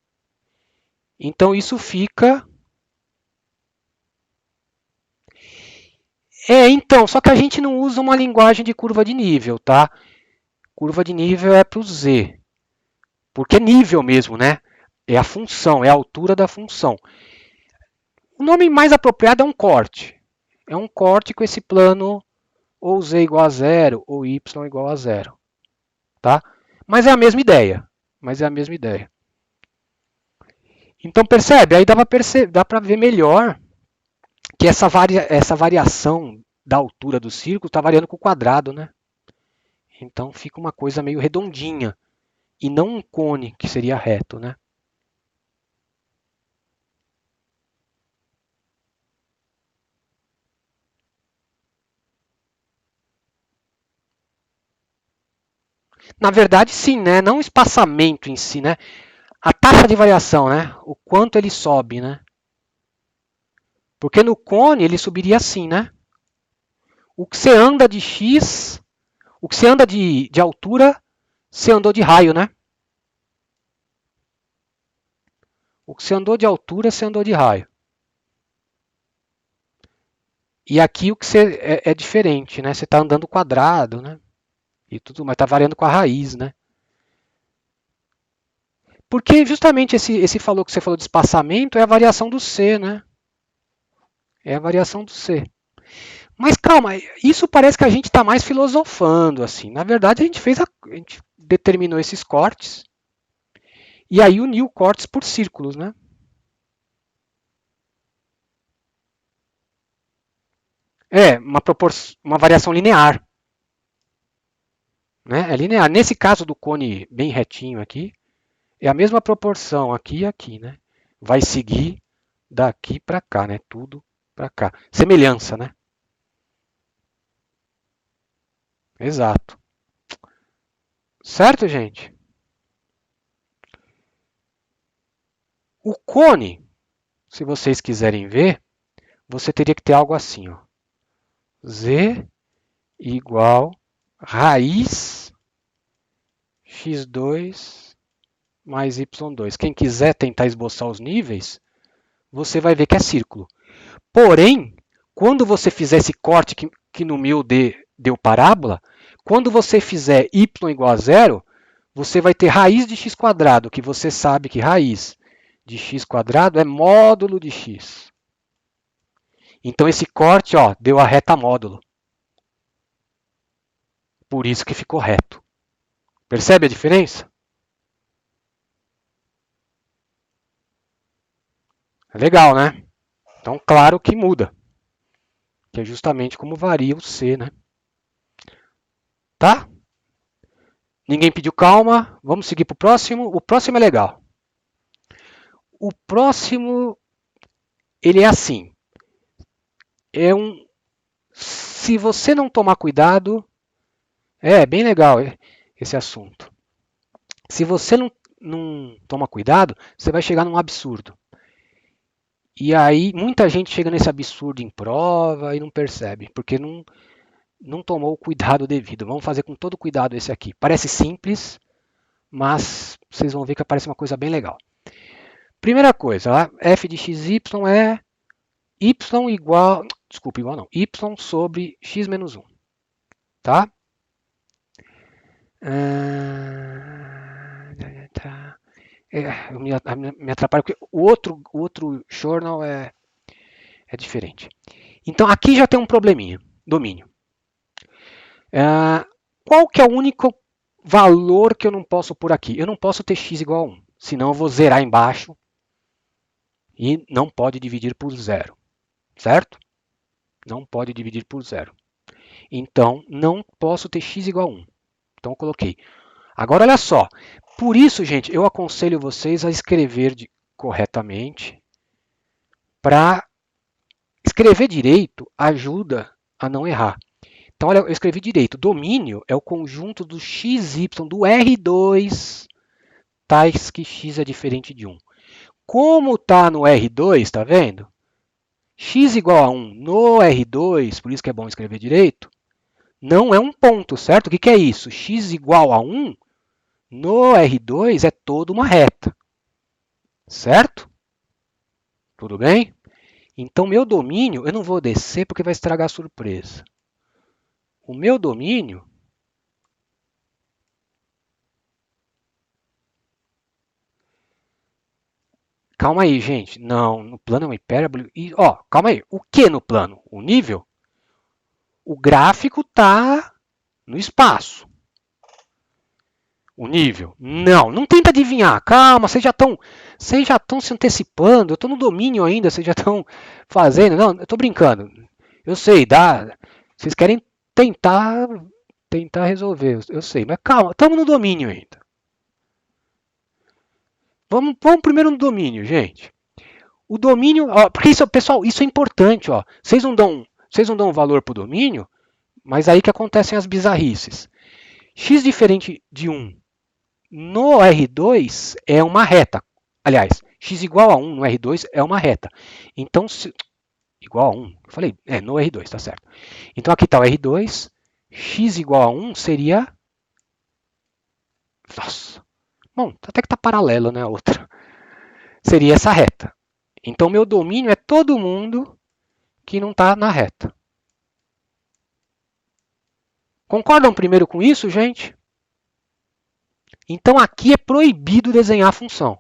Então, isso fica... então, só que a gente não usa uma linguagem de curva de nível, tá? Curva de nível é para o Z. Porque é nível mesmo, né? É a função, é a altura da função. O nome mais apropriado é um corte. É um corte com esse plano ou z igual a zero ou y igual a zero. Tá? Mas é a mesma ideia. Então percebe? Aí dá para ver melhor que essa variação da altura do círculo está variando com o quadrado, né? Então fica uma coisa meio redondinha. E não um cone, que seria reto, né? Na verdade, sim, né? Não o espaçamento em si, né? A taxa de variação, né? O quanto ele sobe, né? Porque no cone ele subiria assim, né? O que você anda de x, o que você anda de altura, você andou de raio, né? O que você andou de altura, você andou de raio. E aqui o que você é diferente, né? Você está andando quadrado, né? E tudo, mas está variando com a raiz, né? Porque justamente esse valor que você falou de espaçamento é a variação do C, né? É a variação do C. Mas calma, isso parece que a gente está mais filosofando, assim. Na verdade, a gente determinou esses cortes e aí uniu cortes por círculos, né? É uma variação linear, né? É linear. Nesse caso do cone bem retinho aqui, é a mesma proporção aqui e aqui, né? Vai seguir daqui para cá, né? Tudo para cá. Semelhança, né? Exato. Certo, gente? O cone, se vocês quiserem ver, você teria que ter algo assim, ó. Z igual raiz x2 mais y2. Quem quiser tentar esboçar os níveis, você vai ver que é círculo. Porém, quando você fizer esse corte que no meu deu parábola, quando você fizer y igual a zero, você vai ter raiz de x quadrado, que você sabe que raiz de x quadrado é módulo de x. Então esse corte ó, deu a reta módulo. Por isso que ficou reto. Percebe a diferença? É legal, né? Então, claro que muda. Que é justamente como varia o C, né? Tá? Ninguém pediu calma. Vamos seguir para o próximo. O próximo é legal. O próximo, ele é assim. É um... Se você não tomar cuidado... É bem legal esse assunto. Se você não toma cuidado, você vai chegar num absurdo. E aí, muita gente chega nesse absurdo em prova e não percebe, porque não tomou o cuidado devido. Vamos fazer com todo cuidado esse aqui. Parece simples, mas vocês vão ver que aparece uma coisa bem legal. Primeira coisa, f de xy é y igual, desculpa, igual não, y sobre x menos 1. Tá? Eu me atrapalho porque o outro journal é diferente. Então aqui já tem um probleminha, domínio. Qual que é o único valor que eu não posso pôr aqui? Eu não posso ter x igual a 1, senão eu vou zerar embaixo e não pode dividir por zero, certo? Não pode dividir por zero. Então, não posso ter x igual a 1. Então, eu coloquei. Agora, olha só. Por isso, gente, eu aconselho vocês a escrever corretamente. Para escrever direito ajuda a não errar. Então, olha, eu escrevi direito. Domínio é o conjunto do xy do R2 tais que x é diferente de 1. Como está no R2, está vendo? x igual a 1 no R2, por isso que é bom escrever direito, não é um ponto, certo? O que é isso? X igual a 1 no R2 é toda uma reta, certo? Tudo bem? Então, meu domínio, eu não vou descer porque vai estragar a surpresa. O meu domínio calma aí, gente. Não, no plano é uma hipérbole. E, ó, calma aí. O que no plano? O nível? O gráfico está no espaço. O nível? Não, não tenta adivinhar. Calma, vocês já estão se antecipando. Eu estou no domínio ainda, vocês já estão fazendo. Não, eu estou brincando. Eu sei, dá. Vocês querem tentar resolver. Eu sei, mas calma, estamos no domínio ainda. Vamos primeiro no domínio, gente. O domínio, ó, porque isso, pessoal, isso é importante, ó. Vocês não dão valor para o domínio, mas aí que acontecem as bizarrices. X diferente de 1 no R2 é uma reta. Aliás, x igual a 1 no R2 é uma reta. Então, igual a 1, eu falei, no R2, tá certo. Então aqui está o R2, x igual a 1 seria... Nossa, bom, até que está paralelo, né, a outra. Seria essa reta. Então, meu domínio é todo mundo que não está na reta. Concordam primeiro com isso, gente? Então, aqui é proibido desenhar a função.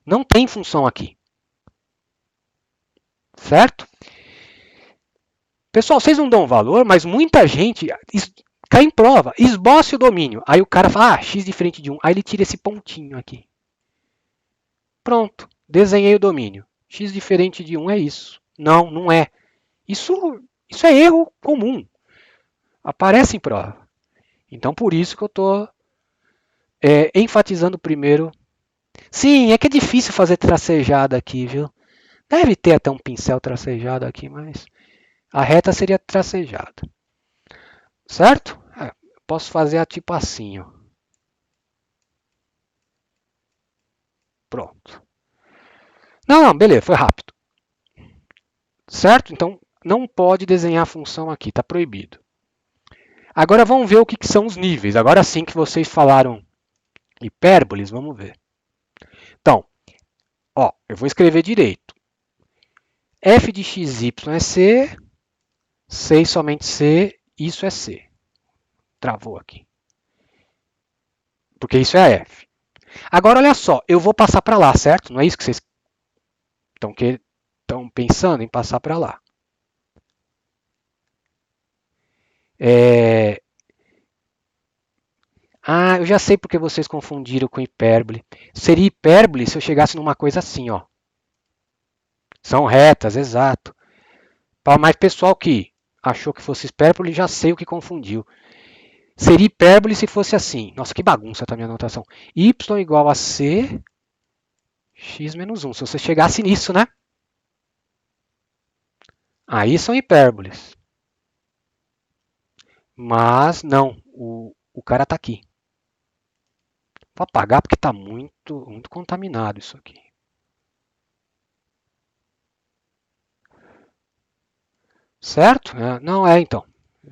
Não tem função aqui. Certo? Pessoal, vocês não dão valor, mas muita gente cai em prova. Esboce o domínio. Aí o cara fala, x diferente de 1. Aí ele tira esse pontinho aqui. Pronto. Desenhei o domínio. X diferente de 1 é isso. Não, não é. Isso é erro comum. Aparece em prova. Então, por isso que eu estou enfatizando primeiro. Sim, é que é difícil fazer tracejada aqui, viu? Deve ter até um pincel tracejado aqui, mas a reta seria tracejada. Certo? Posso fazer a tipo assim, ó. Pronto. Não, beleza, foi rápido. Certo? Então, não pode desenhar a função aqui, está proibido. Agora vamos ver o que são os níveis. Agora sim que vocês falaram hipérboles, vamos ver. Então, ó, eu vou escrever direito. F de xy é C, C e somente C, isso é C. Travou aqui. Porque isso é a F. Agora, olha só, eu vou passar para lá, certo? Não é isso que vocês estão pensando em passar para lá. Eu já sei porque vocês confundiram com hipérbole. Seria hipérbole se eu chegasse numa coisa assim, ó. São retas, exato. Mas pessoal que achou que fosse hipérbole, já sei o que confundiu. Seria hipérbole se fosse assim. Nossa, que bagunça tá a minha anotação. Y igual a C, x menos 1. Se você chegasse nisso, né? Aí são hipérboles. Mas não, o cara está aqui. Vou apagar porque está muito contaminado isso aqui. Certo? Não, então.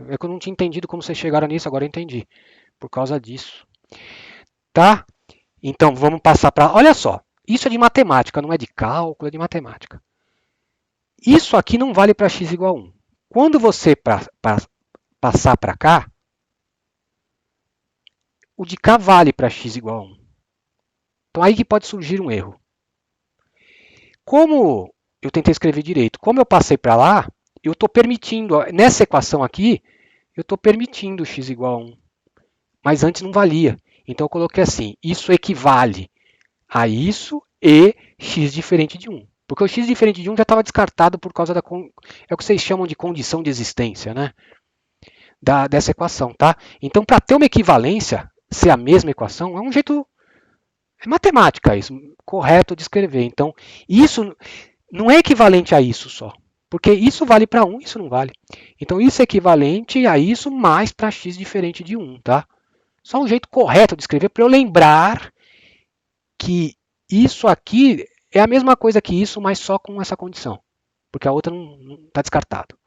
É que eu não tinha entendido como vocês chegaram nisso, agora eu entendi. Por causa disso. Tá? Então vamos passar para... Olha só, isso é de matemática, não é de cálculo, é de matemática. Isso aqui não vale para x igual a 1. Quando você passar para cá, o de cá vale para x igual a 1. Então aí que pode surgir um erro. Como eu tentei escrever direito, como eu passei para lá, eu estou permitindo, nessa equação aqui, eu estou permitindo x igual a 1. Mas antes não valia. Então eu coloquei assim, isso equivale a isso e x diferente de 1. Porque o x diferente de 1 já estava descartado por causa é o que vocês chamam de condição de existência, né? Dessa equação, tá? Então, para ter uma equivalência, ser a mesma equação, é um jeito... É matemática isso, correto de escrever. Então, isso não é equivalente a isso só. Porque isso vale para 1, isso não vale. Então, isso é equivalente a isso mais para x diferente de 1, tá? Só um jeito correto de escrever para eu lembrar que isso aqui é a mesma coisa que isso, mas só com essa condição. Porque a outra não está descartado.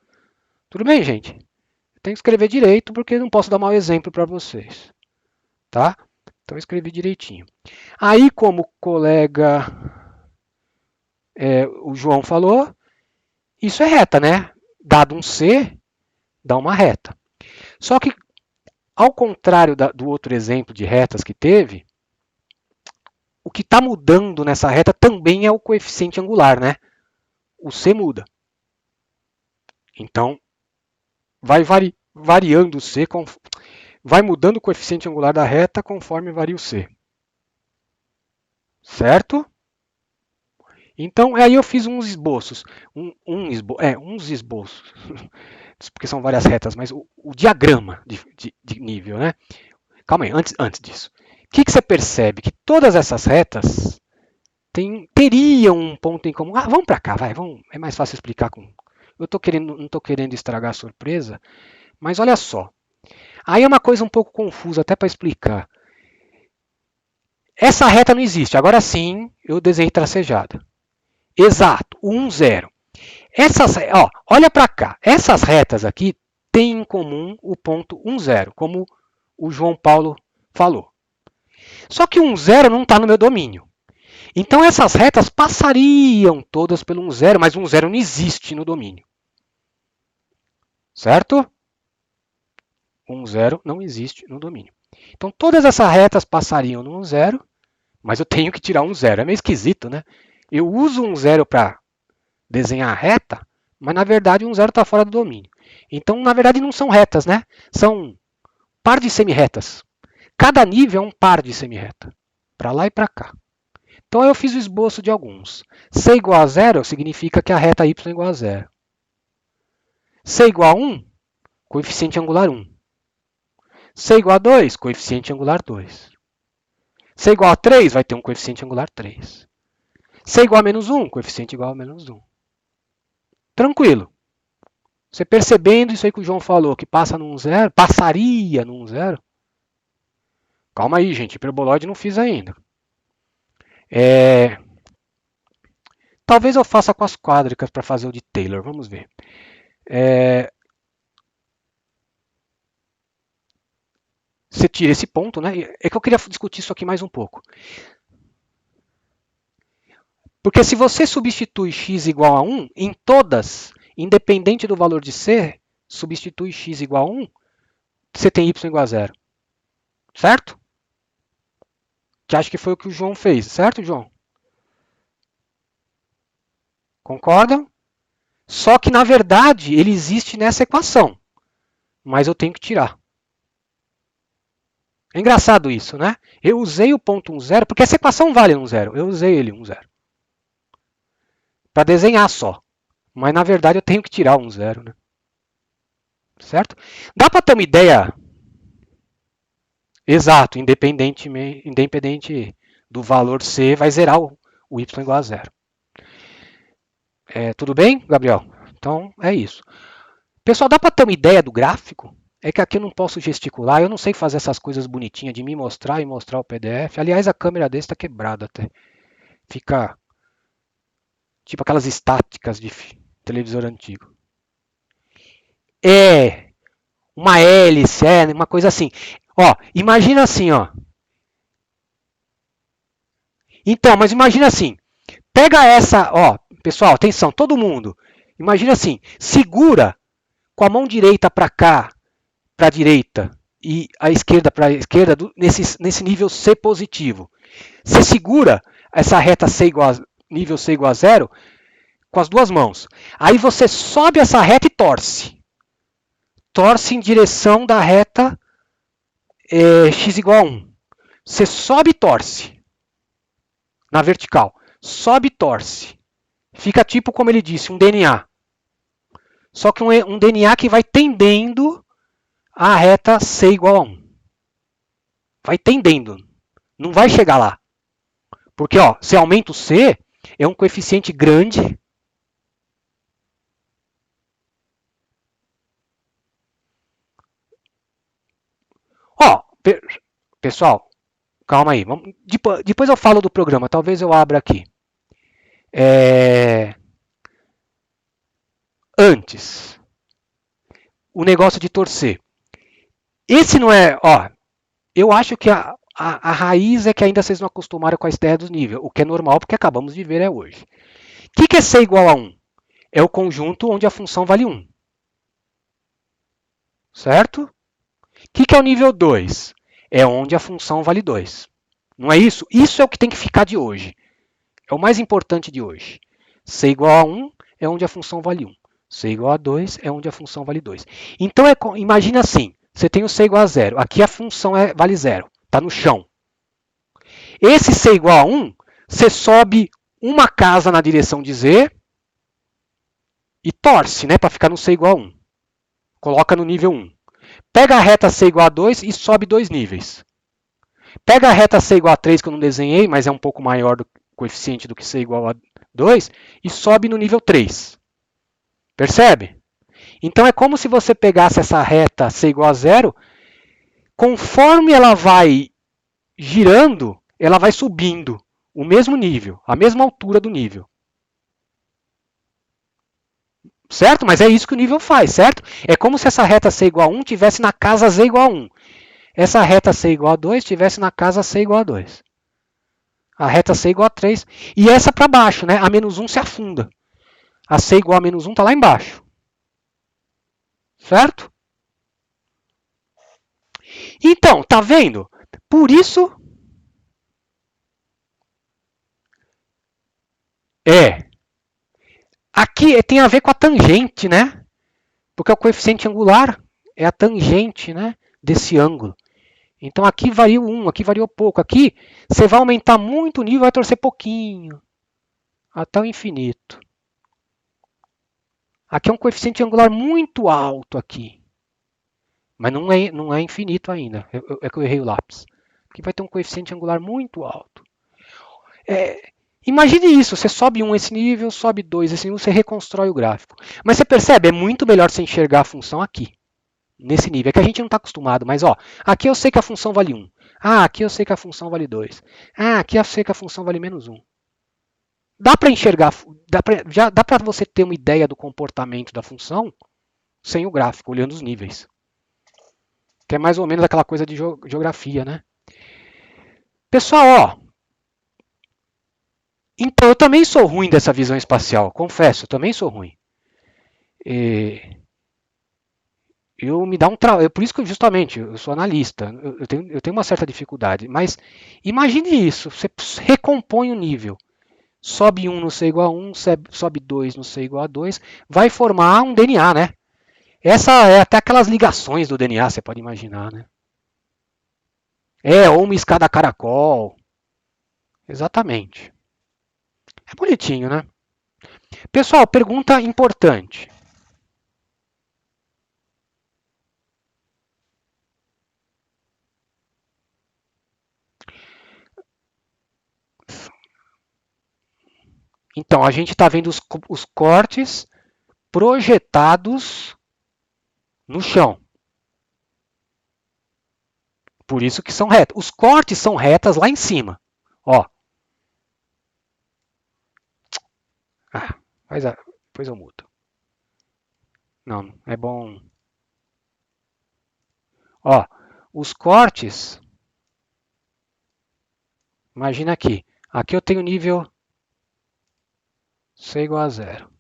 Tudo bem, gente? Eu tenho que escrever direito porque não posso dar mau exemplo para vocês. Tá? Então eu escrevi direitinho. Aí, como o colega o João falou, isso é reta, né? Dado um C, dá uma reta. Só que, ao contrário do outro exemplo de retas que teve, o que está mudando nessa reta também é o coeficiente angular, né? O C muda. Então, vai variando o C, vai mudando o coeficiente angular da reta conforme varia o C. Certo? Então, aí eu fiz uns esboços. Uns esboços. Porque são várias retas, mas o diagrama de nível, né? Calma aí, antes disso. O que você percebe? Que todas essas retas teriam um ponto em comum. Ah, vamos para cá, vai, é mais fácil explicar com. Não estou querendo estragar a surpresa, mas olha só. Aí é uma coisa um pouco confusa até para explicar. Essa reta não existe. Agora sim, eu desenhei tracejada. Exato, 1, 0. Olha para cá. Essas retas aqui têm em comum o ponto 1, 0, como o João Paulo falou. Só que 1, 0 não está no meu domínio. Então essas retas passariam todas pelo 1, 0, mas 1, 0 não existe no domínio. Certo? 1, 0 não existe no domínio. Então todas essas retas passariam no 1, 0, mas eu tenho que tirar 1, 0. É meio esquisito, né? Eu uso 1, 0 para desenhar a reta, mas na verdade 1, 0 está fora do domínio. Então, na verdade, não são retas, né? São par de semirretas. Cada nível é um par de semirreta, para lá e para cá. Então eu fiz o esboço de alguns. C igual a 0 significa que a reta y é igual a 0. C igual a 1, coeficiente angular 1. C igual a 2, coeficiente angular 2. C igual a 3 vai ter um coeficiente angular 3. C igual a menos 1, coeficiente igual a menos 1. Tranquilo. Você percebendo isso aí que o João falou, que passa num 0, passaria num 0. Calma aí, gente, hiperboloide não fiz ainda. Talvez eu faça com as quádricas para fazer o de Taylor, vamos ver. Você tira esse ponto, né? É que eu queria discutir isso aqui mais um pouco. Porque se você substitui x igual a 1, em todas, independente do valor de c, substitui x igual a 1, você tem y igual a 0. Certo? Que acho que foi o que o João fez, certo, João? Concordam? Só que, na verdade, ele existe nessa equação. Mas eu tenho que tirar. É engraçado isso, né? Eu usei o ponto 1, 0, porque essa equação vale 1, 0. Eu usei ele 1, 0. Para desenhar só. Mas, na verdade, eu tenho que tirar 1, 0, né? Certo? Dá para ter uma ideia. Exato, independente do valor C, vai zerar o y igual a 0. Tudo bem, Gabriel? Então, é isso. Pessoal, dá para ter uma ideia do gráfico? É que aqui eu não posso gesticular, eu não sei fazer essas coisas bonitinhas de me mostrar e mostrar o PDF. Aliás, a câmera desse está quebrada até. Fica tipo aquelas estáticas de televisor antigo. Uma hélice, uma coisa assim. Ó, imagina assim, ó. Então, mas imagina assim. Pega essa, ó, pessoal, atenção, todo mundo. Imagina assim, segura com a mão direita para cá, para a direita, e a esquerda para a esquerda, nesse nível C positivo. Você segura essa reta C igual nível C igual a 0 com as duas mãos. Aí você sobe essa reta e torce. Torce em direção da reta x igual a 1. Você sobe e torce na vertical. Sobe e torce. Fica tipo, como ele disse, um DNA. Só que um DNA que vai tendendo a reta C igual a 1. Vai tendendo. Não vai chegar lá. Porque ó, se aumenta o C, é um coeficiente grande. Ó, pessoal, calma aí. Depois eu falo do programa, talvez eu abra aqui. É, antes, o negócio de torcer. Esse não é, ó, eu acho que a raiz é que ainda vocês não acostumaram com a ideia dos níveis, o que é normal porque acabamos de ver hoje. O que é C igual a 1? É o conjunto onde a função vale 1. Certo? O que é o nível 2? É onde a função vale 2. Não é isso? Isso é o que tem que ficar de hoje. É o mais importante de hoje. C igual a 1 é onde a função vale 1. C igual a 2 é onde a função vale 2. Então, imagina assim, você tem o C igual a 0. Aqui a função vale 0. Está no chão. Esse C igual a 1, você sobe uma casa na direção de Z e torce, né, para ficar no C igual a 1. Coloca no nível 1. Pega a reta C igual a 2 e sobe 2 níveis. Pega a reta C igual a 3, que eu não desenhei, mas é um pouco maior do coeficiente do que C igual a 2, e sobe no nível 3. Percebe? Então é como se você pegasse essa reta C igual a 0, conforme ela vai girando, ela vai subindo o mesmo nível, a mesma altura do nível. Certo? Mas é isso que o nível faz, certo? É como se essa reta C igual a 1 estivesse na casa Z igual a 1. Essa reta C igual a 2 estivesse na casa C igual a 2. A reta C igual a 3. E essa para baixo, né? A menos 1 se afunda. A C igual a menos 1 está lá embaixo. Certo? Então, tá vendo? Por isso é. Aqui tem a ver com a tangente, né? Porque o coeficiente angular é a tangente, né, desse ângulo. Então aqui varia 1, aqui varia pouco. Aqui você vai aumentar muito o nível, vai torcer pouquinho, até o infinito. Aqui é um coeficiente angular muito alto aqui. Mas não é infinito ainda. É que eu errei o lápis. Aqui vai ter um coeficiente angular muito alto. Imagine isso, você sobe 1 esse nível, sobe 2 esse nível, você reconstrói o gráfico. Mas você percebe, é muito melhor você enxergar a função aqui, nesse nível. É que a gente não está acostumado, mas ó, aqui eu sei que a função vale 1. Ah, aqui eu sei que a função vale 2. Ah, aqui eu sei que a função vale menos 1. Dá para enxergar, dá para você ter uma ideia do comportamento da função sem o gráfico, olhando os níveis. Que é mais ou menos aquela coisa de geografia, né? Pessoal, ó, então eu também sou ruim dessa visão espacial, confesso, eu também sou ruim. Eu me dá um trabalho, por isso que justamente eu sou analista, eu tenho uma certa dificuldade, mas imagine isso, você recompõe o nível, sobe 1 no C igual a 1, sobe 2 no C igual a 2, vai formar um DNA, né? Essa é até aquelas ligações do DNA, você pode imaginar, né? Ou uma escada caracol, exatamente. É bonitinho, né? Pessoal, pergunta importante. Então, a gente está vendo os cortes projetados no chão. Por isso que são retas. Os cortes são retas lá em cima. Ó. Depois eu mudo. Não, é bom. Ó, os cortes. Imagina aqui. Aqui eu tenho nível C igual a 0.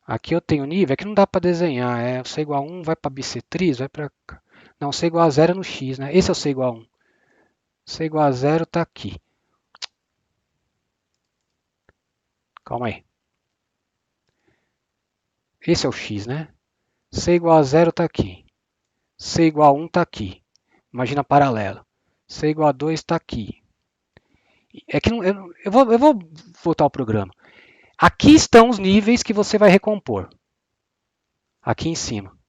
Aqui eu tenho nível, é que não dá para desenhar. C igual a 1 vai para bissetriz, vai para cá. Não, C igual a 0 é no X, né? Esse é o C igual a 1. C igual a 0 está aqui. Calma aí. Esse é o X, né? C igual a 0 está aqui. C igual a 1 está aqui. Imagina paralelo. C igual a 2 está aqui. É que eu vou voltar ao programa. Aqui estão os níveis que você vai recompor. Aqui em cima.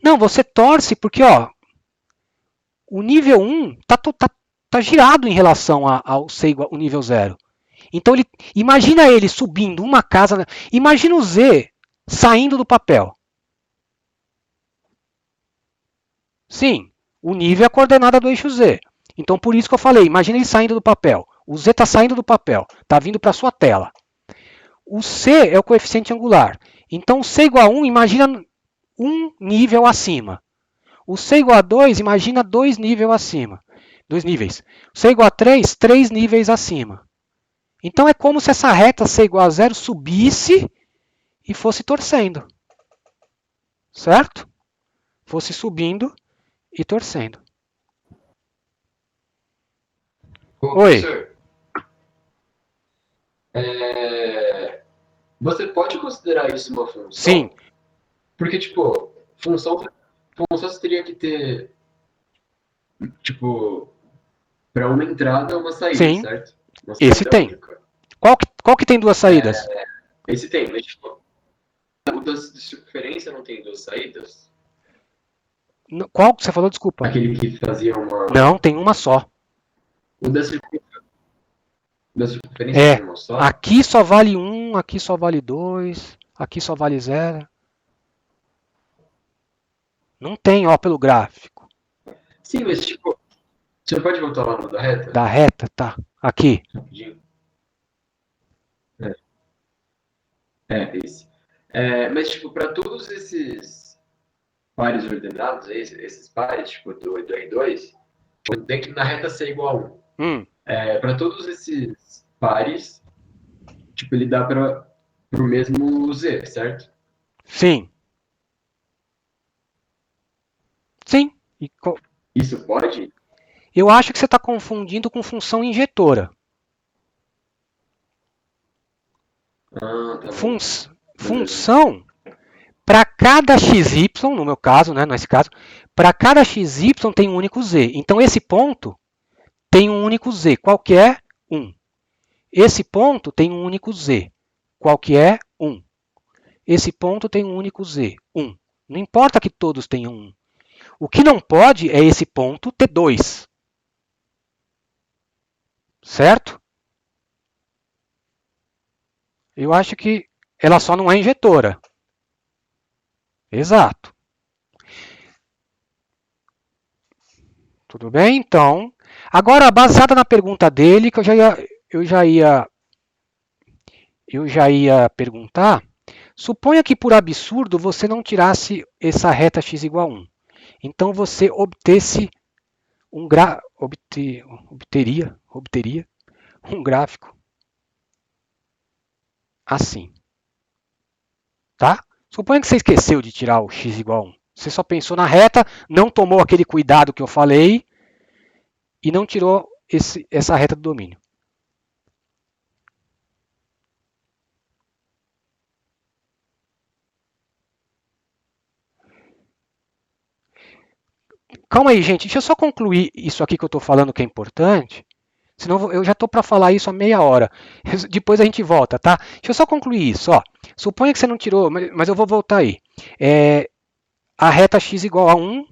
Não, você torce porque ó, o nível 1 tá girado em relação ao C igual ao nível 0. Então imagina ele subindo uma casa. Imagina o Z saindo do papel. Sim, o nível é a coordenada do eixo Z. Então por isso que eu falei, imagina ele saindo do papel. O Z está saindo do papel, está vindo para a sua tela. O C é o coeficiente angular. Então, o C igual a 1, imagina um nível acima. O C igual a 2, imagina dois níveis acima. Dois níveis. O C igual a 3, três níveis acima. Então, é como se essa reta C igual a 0 subisse e fosse torcendo. Certo? Fosse subindo e torcendo. Ô, Oi. professor, você pode considerar isso uma função? Sim. Porque, tipo, função você teria que ter, tipo, para uma entrada ou uma saída, Sim. certo? Uma Esse saída tem. única. Qual que tem duas saídas? Esse tem, mas, tipo, o das de circunferência não tem duas saídas? Qual que você falou? Desculpa. Aquele que fazia uma. Não, tem uma só. O da circunferência É. tem uma só? Aqui só vale 1, aqui só vale 2, aqui só vale 0. Não tem, ó, pelo gráfico. Sim, mas, tipo, você pode voltar lá no da reta? Da reta, tá. Aqui. Rapidinho. É, esse. Mas, tipo, para todos esses pares ordenados, esses pares, tipo, do R2, tem que na reta ser igual a 1. Para todos esses pares, tipo, ele dá para o mesmo Z, certo? Sim. Sim. Isso pode? Eu acho que você está confundindo com função injetora. Ah, tá bom. Beleza. Função, para cada xy, no meu caso, né, nesse caso, para cada xy tem um único z. Então, esse ponto tem um único z. Qual que é? 1. Esse ponto tem um único z. Qual que é? 1. Esse ponto tem um único z. 1. Não importa que todos tenham 1. O que não pode é esse ponto ter 2. Certo? Eu acho que ela só não é injetora. Exato. Tudo bem? Então, agora baseada na pergunta dele, que eu já ia perguntar, suponha que por absurdo você não tirasse essa reta x igual a 1. Então você obteria um gráfico assim, tá? Suponha que você esqueceu de tirar o x igual a 1. Você só pensou na reta, não tomou aquele cuidado que eu falei e não tirou essa reta do domínio. Calma aí, gente. Deixa eu só concluir isso aqui que eu estou falando que é importante. Senão eu já estou para falar isso há meia hora. Depois a gente volta, tá? Deixa eu só concluir isso. Ó. Suponha que você não tirou, mas eu vou voltar aí. A reta x igual a 1,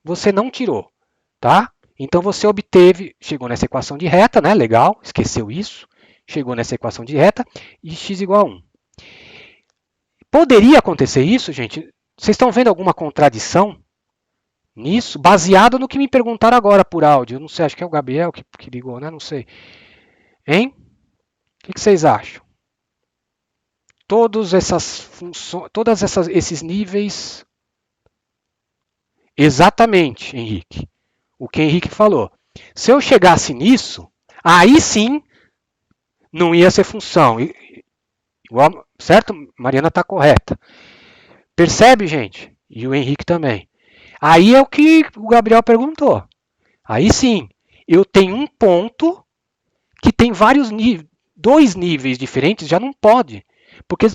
você não tirou, tá? Então você obteve, chegou nessa equação de reta, né? Legal, esqueceu isso. Chegou nessa equação de reta e x igual a 1. Poderia acontecer isso, gente? Vocês estão vendo alguma contradição nisso? Baseado no que me perguntaram agora por áudio. Eu não sei, acho que é o Gabriel que ligou, né? Não sei. Hein? O que vocês acham? Todos essas funções, esses níveis. Exatamente, Henrique. O que Henrique falou. Se eu chegasse nisso, aí sim não ia ser função. Igual, certo? Mariana está correta. Percebe, gente? E o Henrique também. Aí é o que o Gabriel perguntou. Aí sim, eu tenho um ponto que tem dois níveis diferentes, já não pode. Porque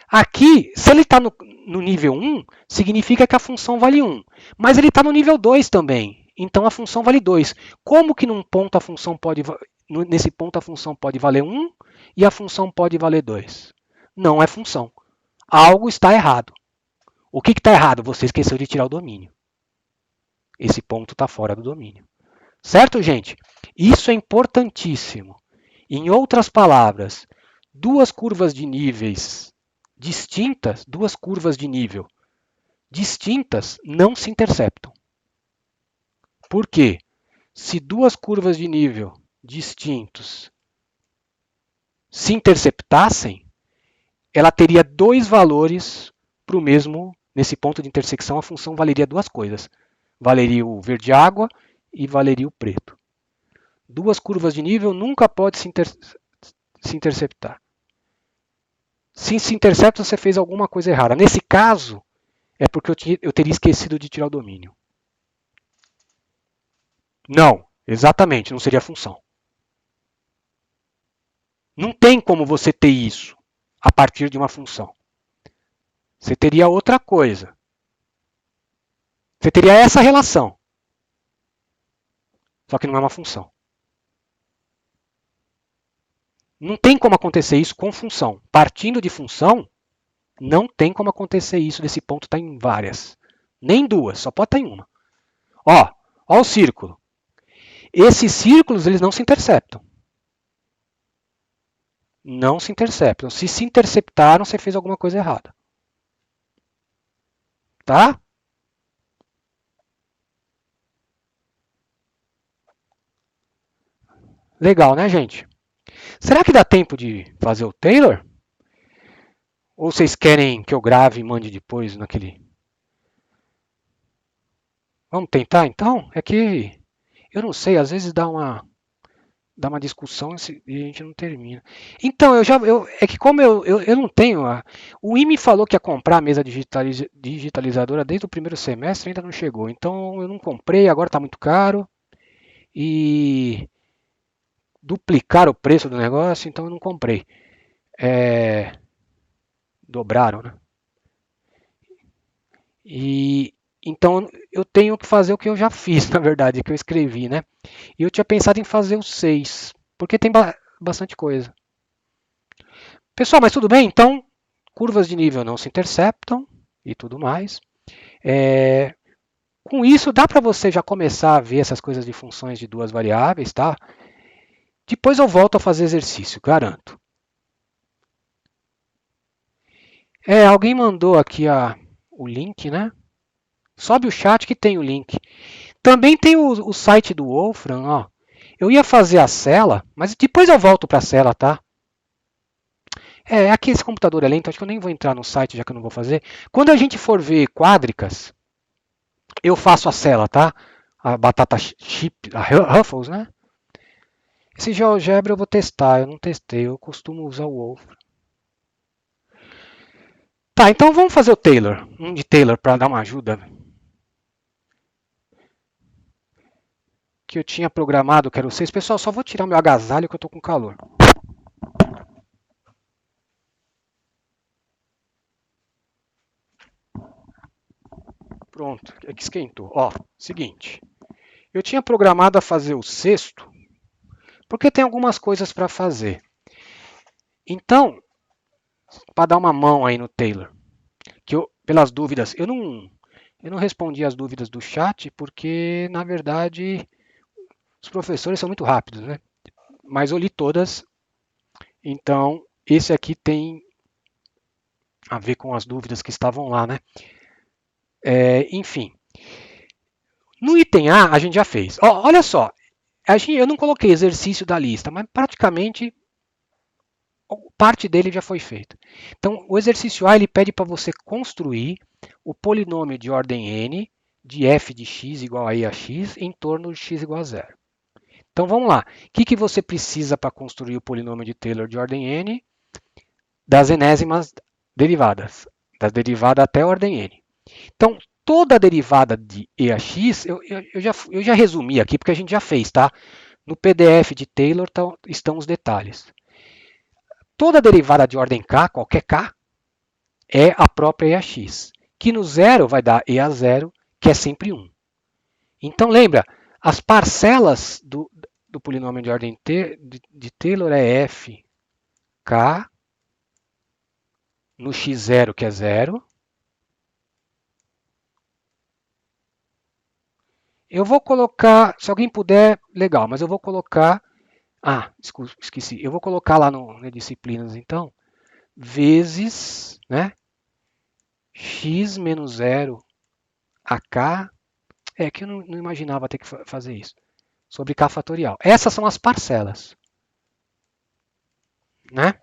aqui, se ele está no nível 1, significa que a função vale 1. Mas ele está no nível 2 também. Então a função vale 2. Como que nesse ponto a função pode valer 1 e a função pode valer 2? Não é função. Algo está errado. O que está errado? Você esqueceu de tirar o domínio. Esse ponto está fora do domínio. Certo, gente? Isso é importantíssimo. Em outras palavras, duas curvas de níveis distintas, duas curvas de nível distintas não se interceptam. Por quê? Se duas curvas de nível distintos se interceptassem, ela teria dois valores para o mesmo, nesse ponto de intersecção, a função valeria duas coisas. Valeria o verde água e valeria o preto. Duas curvas de nível nunca podem se interceptar. Se intercepta, você fez alguma coisa errada. Nesse caso, é porque eu teria esquecido de tirar o domínio. Não, exatamente, não seria função. Não tem como você ter isso a partir de uma função. Você teria outra coisa. Você teria essa relação. Só que não é uma função. Não tem como acontecer isso com função. Partindo de função, não tem como acontecer isso desse ponto estar em várias. Nem duas, só pode estar em uma. Ó o círculo. Esses círculos eles não se interceptam. Não se interceptam. Se interceptaram, você fez alguma coisa errada. Tá? Legal, né, gente? Será que dá tempo de fazer o Taylor? Ou vocês querem que eu grave e mande depois naquele... Vamos tentar então? É que eu não sei, às vezes dá uma discussão e a gente não termina. Então, é que como eu não tenho... O IME falou que ia comprar a mesa digitalizadora desde o primeiro semestre, ainda não chegou. Então, eu não comprei, agora está muito caro. E duplicaram o preço do negócio, então eu não comprei. Dobraram, né? E então eu tenho que fazer o que eu já fiz, na verdade, que eu escrevi, né? E eu tinha pensado em fazer os 6, porque tem bastante coisa. Pessoal, mas tudo bem? Então, curvas de nível não se interceptam e tudo mais. Com isso, dá para você já começar a ver essas coisas de funções de duas variáveis, tá? Depois eu volto a fazer exercício, garanto. Alguém mandou aqui o link, né? Sobe o chat que tem o link. Também tem o site do Wolfram, ó. Eu ia fazer a cela, mas depois eu volto para a cela, tá? Aqui esse computador é lento, acho que eu nem vou entrar no site, já que eu não vou fazer. Quando a gente for ver quádricas, eu faço a cela, tá? A batata chip, a Ruffles, né? Esse GeoGebra eu vou testar, eu não testei, eu costumo usar o Wolfram. Tá, então vamos fazer o Taylor, um de Taylor para dar uma ajuda. Que eu tinha programado, que era o 6. Pessoal, só vou tirar meu agasalho que eu tô com calor. Pronto, é que esquentou. Ó, seguinte. Eu tinha programado a fazer o sexto, porque tem algumas coisas para fazer. Então, para dar uma mão aí no Taylor, que pelas dúvidas, eu não respondi as dúvidas do chat, porque, na verdade, os professores são muito rápidos, né? Mas eu li todas, então esse aqui tem a ver com as dúvidas que estavam lá, né? Enfim, no item A a gente já fez. Olha só, eu não coloquei exercício da lista, mas praticamente parte dele já foi feita. Então, o exercício A ele pede para você construir o polinômio de ordem n de f de x igual a e a x em torno de x igual a zero. Então, vamos lá. O que você precisa para construir o polinômio de Taylor de ordem n? Das enésimas derivadas, da derivada até a ordem n. Então, toda a derivada de e a x, eu já resumi aqui, porque a gente já fez, tá? No PDF de Taylor estão os detalhes. Toda derivada de ordem k, qualquer k, é a própria e a x, que no zero vai dar e a zero, que é sempre 1. Então, lembra, as parcelas do polinômio de ordem de Taylor é f k no x0, que é 0. Eu vou colocar, se alguém puder, legal, mas eu vou colocar... esqueci. Eu vou colocar lá no disciplinas, então, vezes, né, x menos 0 a k, que eu não imaginava ter que fazer isso, sobre k fatorial. Essas são as parcelas. né?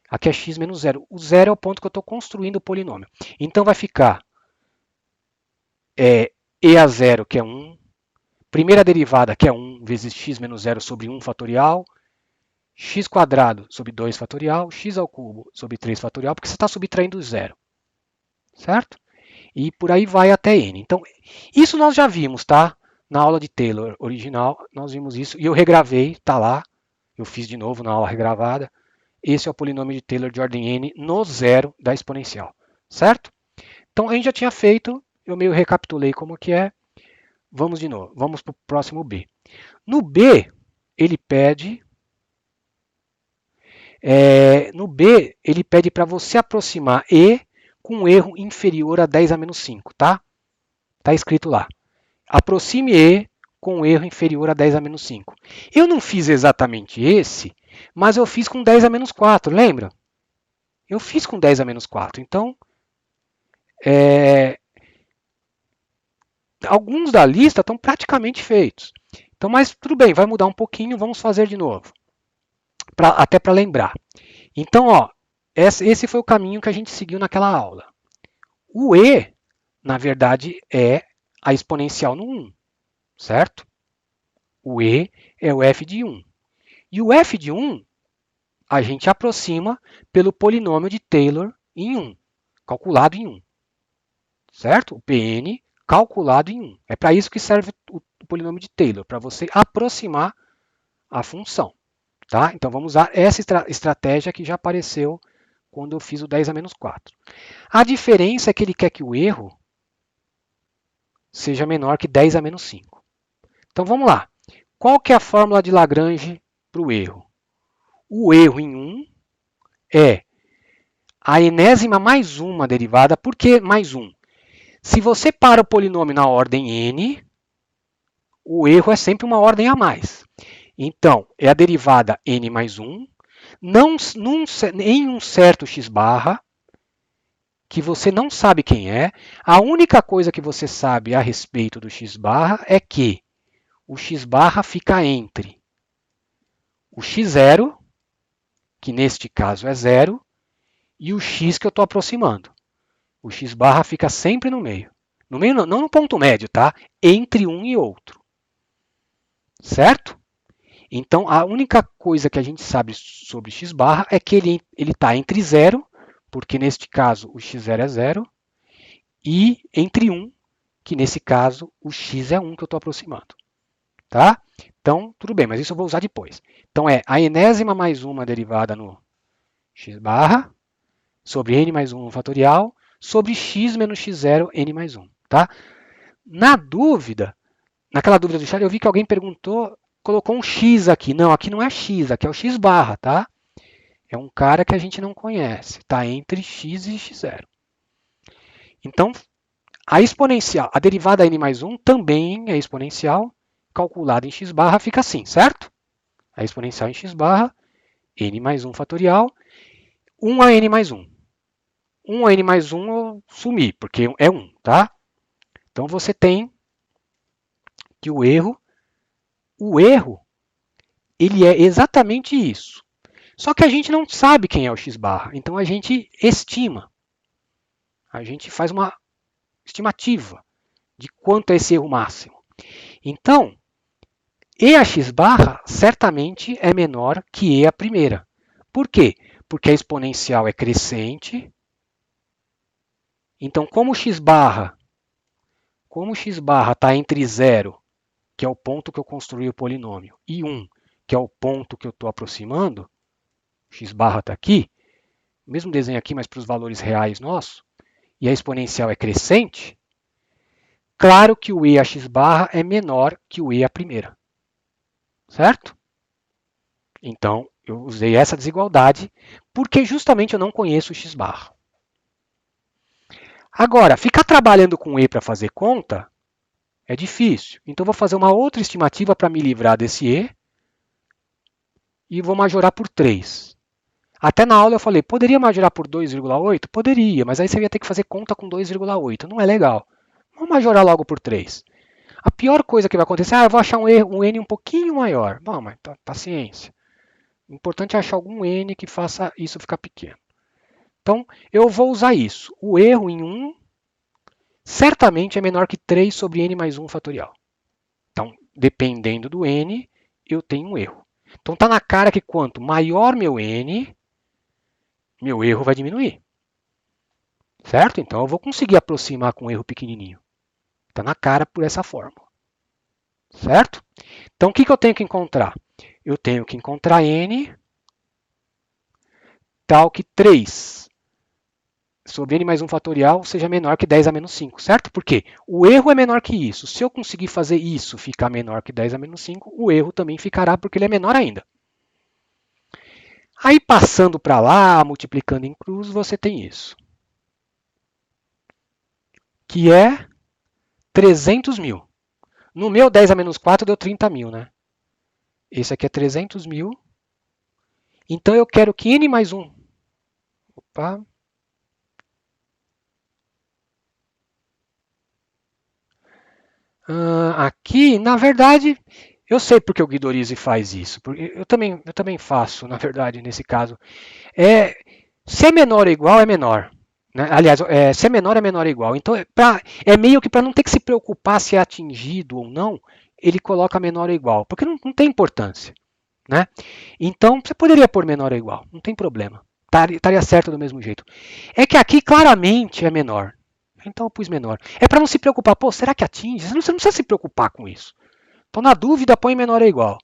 Aqui é x menos 0. O zero é o ponto que eu estou construindo o polinômio. Então vai ficar e a zero, que é 1. Primeira derivada, que é 1 vezes x menos 0 sobre 1 fatorial. X quadrado sobre 2 fatorial. X ao cubo sobre 3 fatorial, porque você está subtraindo zero. Certo? E por aí vai até n. Então, isso nós já vimos, tá? Na aula de Taylor original, nós vimos isso. E eu regravei, tá lá. Eu fiz de novo na aula regravada. Esse é o polinômio de Taylor de ordem n no zero da exponencial. Certo? Então, a gente já tinha feito. Eu meio recapitulei como que é. Vamos de novo. Vamos para o próximo B. No B, ele pede... no B, ele pede para você aproximar E com um erro inferior a 10 a menos 5, tá? Tá escrito lá. Aproxime E com um erro inferior a 10 a menos 5. Eu não fiz exatamente esse, mas eu fiz com 10 a menos 4, lembra? Eu fiz com 10 a menos 4. Então, alguns da lista estão praticamente feitos. Então, mas tudo bem, vai mudar um pouquinho, vamos fazer de novo. Até para lembrar. Então, ó, esse foi o caminho que a gente seguiu naquela aula. O E, na verdade, é a exponencial no 1, certo? O E é o f de 1. E o f de 1 a gente aproxima pelo polinômio de Taylor em 1, calculado em 1. Certo? O Pn calculado em 1. É para isso que serve o polinômio de Taylor, para você aproximar a função. Tá? Então vamos usar essa estratégia que já apareceu quando eu fiz o 10 a menos 4. A diferença é que ele quer que o erro seja menor que 10 a menos 5. Então vamos lá. Qual que é a fórmula de Lagrange para o erro? O erro em 1 é a enésima mais uma derivada. Por que mais 1? Se você para o polinômio na ordem n, o erro é sempre uma ordem a mais. Então, é a derivada n mais 1, em um certo x barra, que você não sabe quem é. A única coisa que você sabe a respeito do x barra é que o x barra fica entre o x0, que neste caso é 0, e o x que eu estou aproximando. O x barra fica sempre no meio. No meio não no ponto médio, tá? Entre um e outro. Certo? Então, a única coisa que a gente sabe sobre x barra é que ele está entre 0, porque neste caso o x0 é 0, e entre 1, que nesse caso o x é 1 que eu estou aproximando. Tá? Então, tudo bem, mas isso eu vou usar depois. Então, é a enésima mais uma derivada no x barra, sobre n mais 1 fatorial, sobre x menos x0, n mais 1. Tá? Na dúvida, naquela dúvida do chat, eu vi que alguém perguntou, colocou um x aqui. Não, aqui não é x, aqui é o x barra, tá? É um cara que a gente não conhece. Está entre x e x0. Então, a exponencial, a derivada n mais 1 também é exponencial, calculada em x barra, fica assim, certo? A exponencial em x barra, n mais 1 fatorial, 1 a n mais 1. 1 a n mais 1 eu sumi, porque é 1, tá? Então você tem que o erro, ele é exatamente isso. Só que a gente não sabe quem é o x barra, então a gente estima. A gente faz uma estimativa de quanto é esse erro máximo. Então, E a x barra certamente é menor que E a primeira. Por quê? Porque a exponencial é crescente. Então, como o x barra está entre 0, que é o ponto que eu construí o polinômio, e 1, que é o ponto que eu estou aproximando, x barra está aqui, mesmo desenho aqui, mas para os valores reais nossos, e a exponencial é crescente, claro que o E a x barra é menor que o E a primeira. Certo? Então, eu usei essa desigualdade porque justamente eu não conheço o x barra. Agora, ficar trabalhando com E para fazer conta é difícil. Então, vou fazer uma outra estimativa para me livrar desse E e vou majorar por 3. Até na aula eu falei, poderia majorar por 2,8? Poderia, mas aí você ia ter que fazer conta com 2,8. Não é legal. Vamos majorar logo por 3. A pior coisa que vai acontecer é eu vou achar um N um pouquinho maior. Bom, mas paciência. O importante é achar algum n que faça isso ficar pequeno. Então, eu vou usar isso. O erro em 1 certamente é menor que 3 sobre n mais 1 fatorial. Então, dependendo do n, eu tenho um erro. Então, está na cara que quanto maior meu n, meu erro vai diminuir. Certo? Então, eu vou conseguir aproximar com um erro pequenininho. Está na cara por essa fórmula. Certo? Então, o que eu tenho que encontrar? Eu tenho que encontrar n tal que 3 sobre n mais 1 fatorial seja menor que 10 a menos 5, certo? Porque o erro é menor que isso. Se eu conseguir fazer isso ficar menor que 10 a menos 5, o erro também ficará porque ele é menor ainda. Aí passando para lá, multiplicando em cruz, você tem isso. Que é 300 mil. No meu 10 a menos 4 deu 30 mil, né? Esse aqui é 300 mil. Então eu quero que n mais 1. Opa. Aqui, na verdade, eu sei porque o Guidorizi faz isso. Porque eu também faço, na verdade, nesse caso. Se é menor ou igual, é menor. Né? Aliás, se é menor ou igual. Então, é meio que para não ter que se preocupar se é atingido ou não, ele coloca menor ou igual. Porque não tem importância. Né? Então, você poderia pôr menor ou igual. Não tem problema. Estaria certo do mesmo jeito. É que aqui claramente é menor. Então eu pus menor. É para não se preocupar. Pô, será que atinge? Você não precisa se preocupar com isso. Então, na dúvida, põe menor ou igual.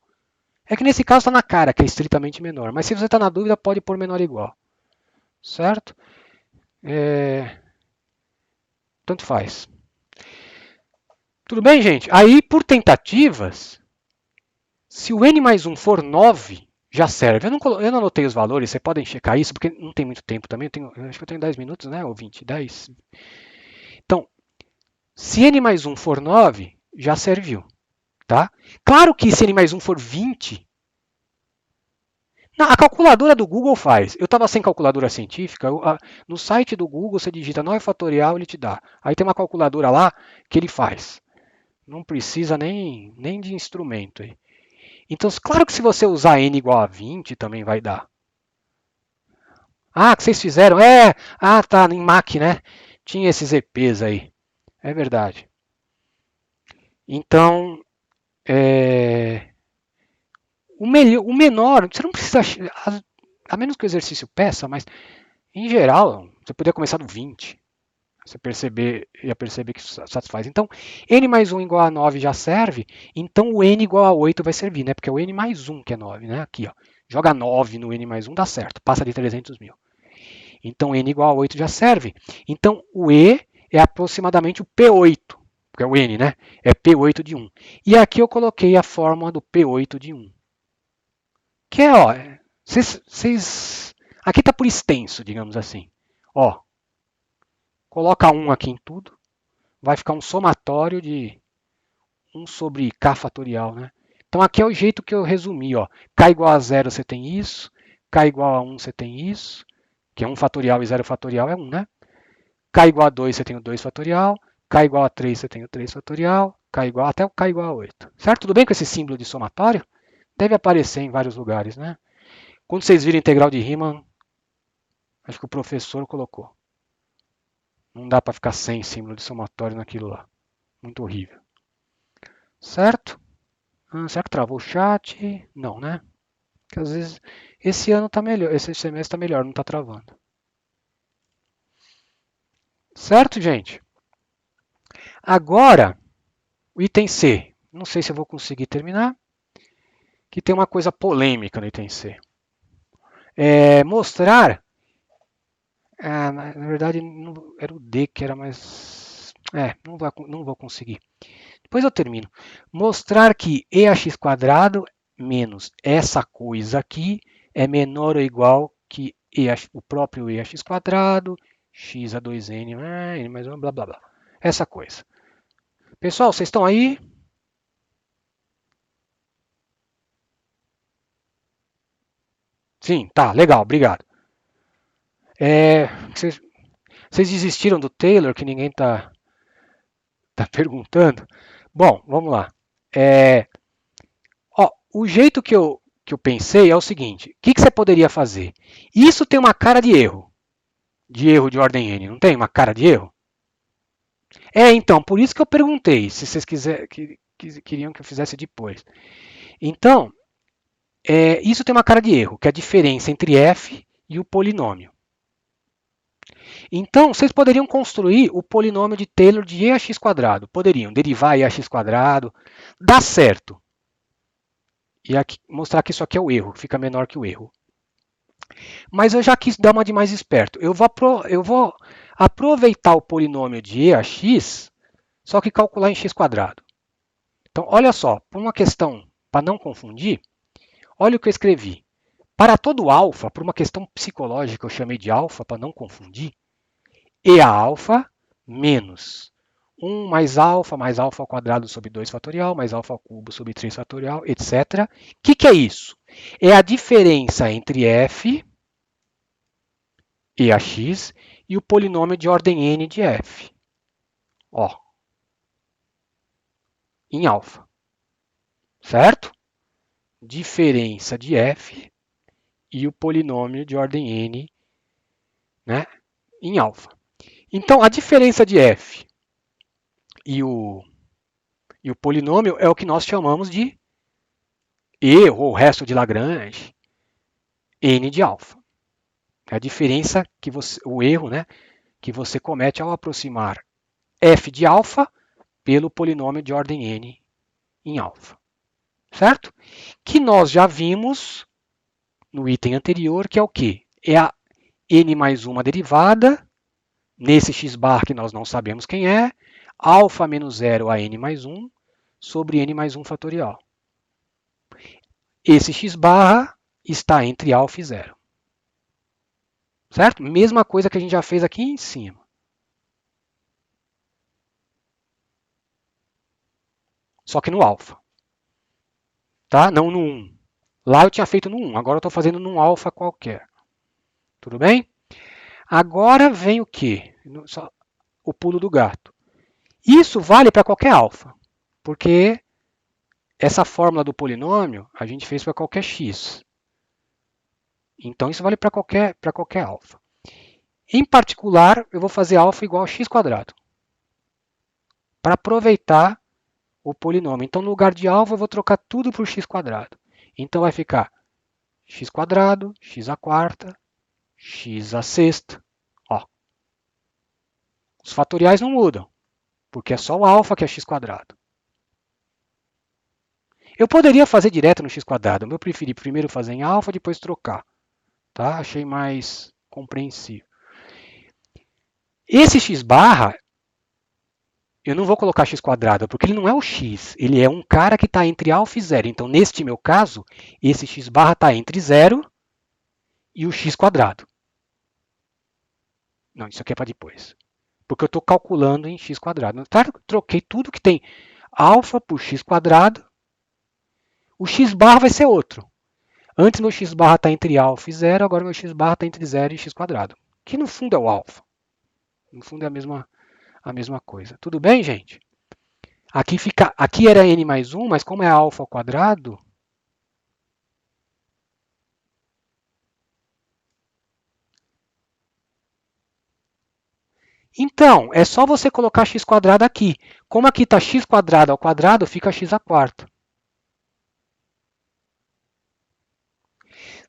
É que nesse caso está na cara que é estritamente menor. Mas se você está na dúvida, pode pôr menor ou igual. Certo? Tanto faz. Tudo bem, gente? Aí, por tentativas, se o n mais 1 for 9, já serve. Eu não anotei os valores, vocês podem checar isso, porque não tem muito tempo também. Acho que eu tenho 10 minutos, né? Ou 20, 10. Então, se n mais 1 for 9, já serviu. Tá? Claro que se n mais 1 for 20, a calculadora do Google faz. Eu estava sem calculadora científica. No site do Google você digita 9 fatorial, ele te dá. Aí tem uma calculadora lá que ele faz. Não precisa nem de instrumento. Aí. Então, claro que se você usar n igual a 20, também vai dar. Ah, que vocês fizeram? Tá, em Mac, né? Tinha esses EPs aí. É verdade. Então, o menor, você não precisa, a menos que o exercício peça, mas em geral, você poderia começar no 20. Você ia perceber que satisfaz. Então, n mais 1 igual a 9 já serve, então o n igual a 8 vai servir, né? Porque é o n mais 1 que é 9, né? Aqui, ó. Joga 9 no n mais 1, dá certo, passa de 300 mil. Então, n igual a 8 já serve. Então, o e é aproximadamente o P8, porque é o n, né? É P8 de 1. E aqui eu coloquei a fórmula do P8 de 1. Que é, ó, aqui está por extenso, digamos assim. Ó, coloca 1 aqui em tudo, vai ficar um somatório de 1 sobre k fatorial, né? Então aqui é o jeito que eu resumi, ó. K igual a 0 você tem isso, K igual a 1 você tem isso, que é 1 fatorial e 0 fatorial é 1, né? K igual a 2 você tem o 2 fatorial, K igual a 3 você tem o 3 fatorial, até o K igual a 8. Certo? Tudo bem com esse símbolo de somatório? Deve aparecer em vários lugares, né? Quando vocês viram integral de Riemann, acho que o professor colocou. Não dá para ficar sem símbolo de somatório naquilo lá. Muito horrível. Certo? Será que travou o chat? Não, né? Porque às vezes esse ano está melhor, esse semestre está melhor, não está travando. Certo, gente? Agora, o item C. Não sei se eu vou conseguir terminar. Que tem uma coisa polêmica no item C. Mostrar. Na verdade, era o D que era mais. Não vou conseguir. Depois eu termino. Mostrar que EAX² menos essa coisa aqui é menor ou igual que o próprio EAX², x a 2n, n mais 1, blá blá blá. Essa coisa. Pessoal, vocês estão aí? Sim, tá, legal, obrigado. Vocês desistiram do Taylor, que ninguém tá perguntando? Bom, vamos lá. O jeito que eu que eu pensei é o seguinte, o que você poderia fazer? Isso tem uma cara de erro de ordem n, não tem uma cara de erro? Então, por isso que eu perguntei, se vocês queriam que eu fizesse depois. Então, isso tem uma cara de erro, que é a diferença entre f e o polinômio. Então, vocês poderiam construir o polinômio de Taylor de e(x²). Poderiam derivar e(x²), dá certo. E aqui, mostrar que isso aqui é o erro, fica menor que o erro. Mas eu já quis dar uma de mais esperto. Eu vou aproveitar o polinômio de e(x), só que calcular em x². Então, olha só, por uma questão, para não confundir, olha o que eu escrevi. Para todo alfa, por uma questão psicológica, eu chamei de alfa para não confundir, e a alfa menos 1 mais alfa ao quadrado sobre 2 fatorial, mais alfa ao cubo sobre 3 fatorial, etc. O que é isso? É a diferença entre f e a x e o polinômio de ordem n de f. Ó, em alfa. Certo? Diferença de f e o polinômio de ordem n, né, em alfa. Então, a diferença de f e o polinômio é o que nós chamamos de erro, ou resto de Lagrange, n de alfa. É a diferença o erro, né, que você comete ao aproximar f de alfa pelo polinômio de ordem n em alfa. Certo? Que nós já vimos no item anterior, que é o quê? É a n mais 1 derivada, nesse x bar que nós não sabemos quem é, alfa menos 0 a n mais 1 sobre n mais 1 fatorial. Esse x barra está entre alfa e 0. Certo? Mesma coisa que a gente já fez aqui em cima. Só que no alfa. Tá? Não no 1. Lá eu tinha feito no 1, agora eu estou fazendo num alfa qualquer. Tudo bem? Agora vem o quê? O pulo do gato. Isso vale para qualquer alfa, porque essa fórmula do polinômio a gente fez para qualquer x. Então isso vale para qualquer alfa. Em particular, eu vou fazer alfa igual a x², para aproveitar o polinômio. Então, no lugar de alfa, eu vou trocar tudo por x². Então vai ficar x², x², x⁻⁶. Ó. Os fatoriais não mudam, porque é só o alfa que é x². Eu poderia fazer direto no x², mas eu preferi primeiro fazer em alfa, depois trocar. Tá? Achei mais compreensível. Esse x barra, eu não vou colocar x², porque ele não é o x. Ele é um cara que está entre alfa e 0. Então, neste meu caso, esse x barra está entre 0 e o x². Não, isso aqui é para depois. Porque eu estou calculando em x². Claro, troquei tudo que tem alfa por x². O x barra vai ser outro. Antes meu x barra está entre alfa e 0, agora meu x barra está entre 0 e x². Que no fundo é o alfa. No fundo é a mesma coisa. Tudo bem, gente? Aqui era n mais 1, mas como é alfa ao quadrado, então, é só você colocar x² aqui. Como aqui está x² ao quadrado, fica x².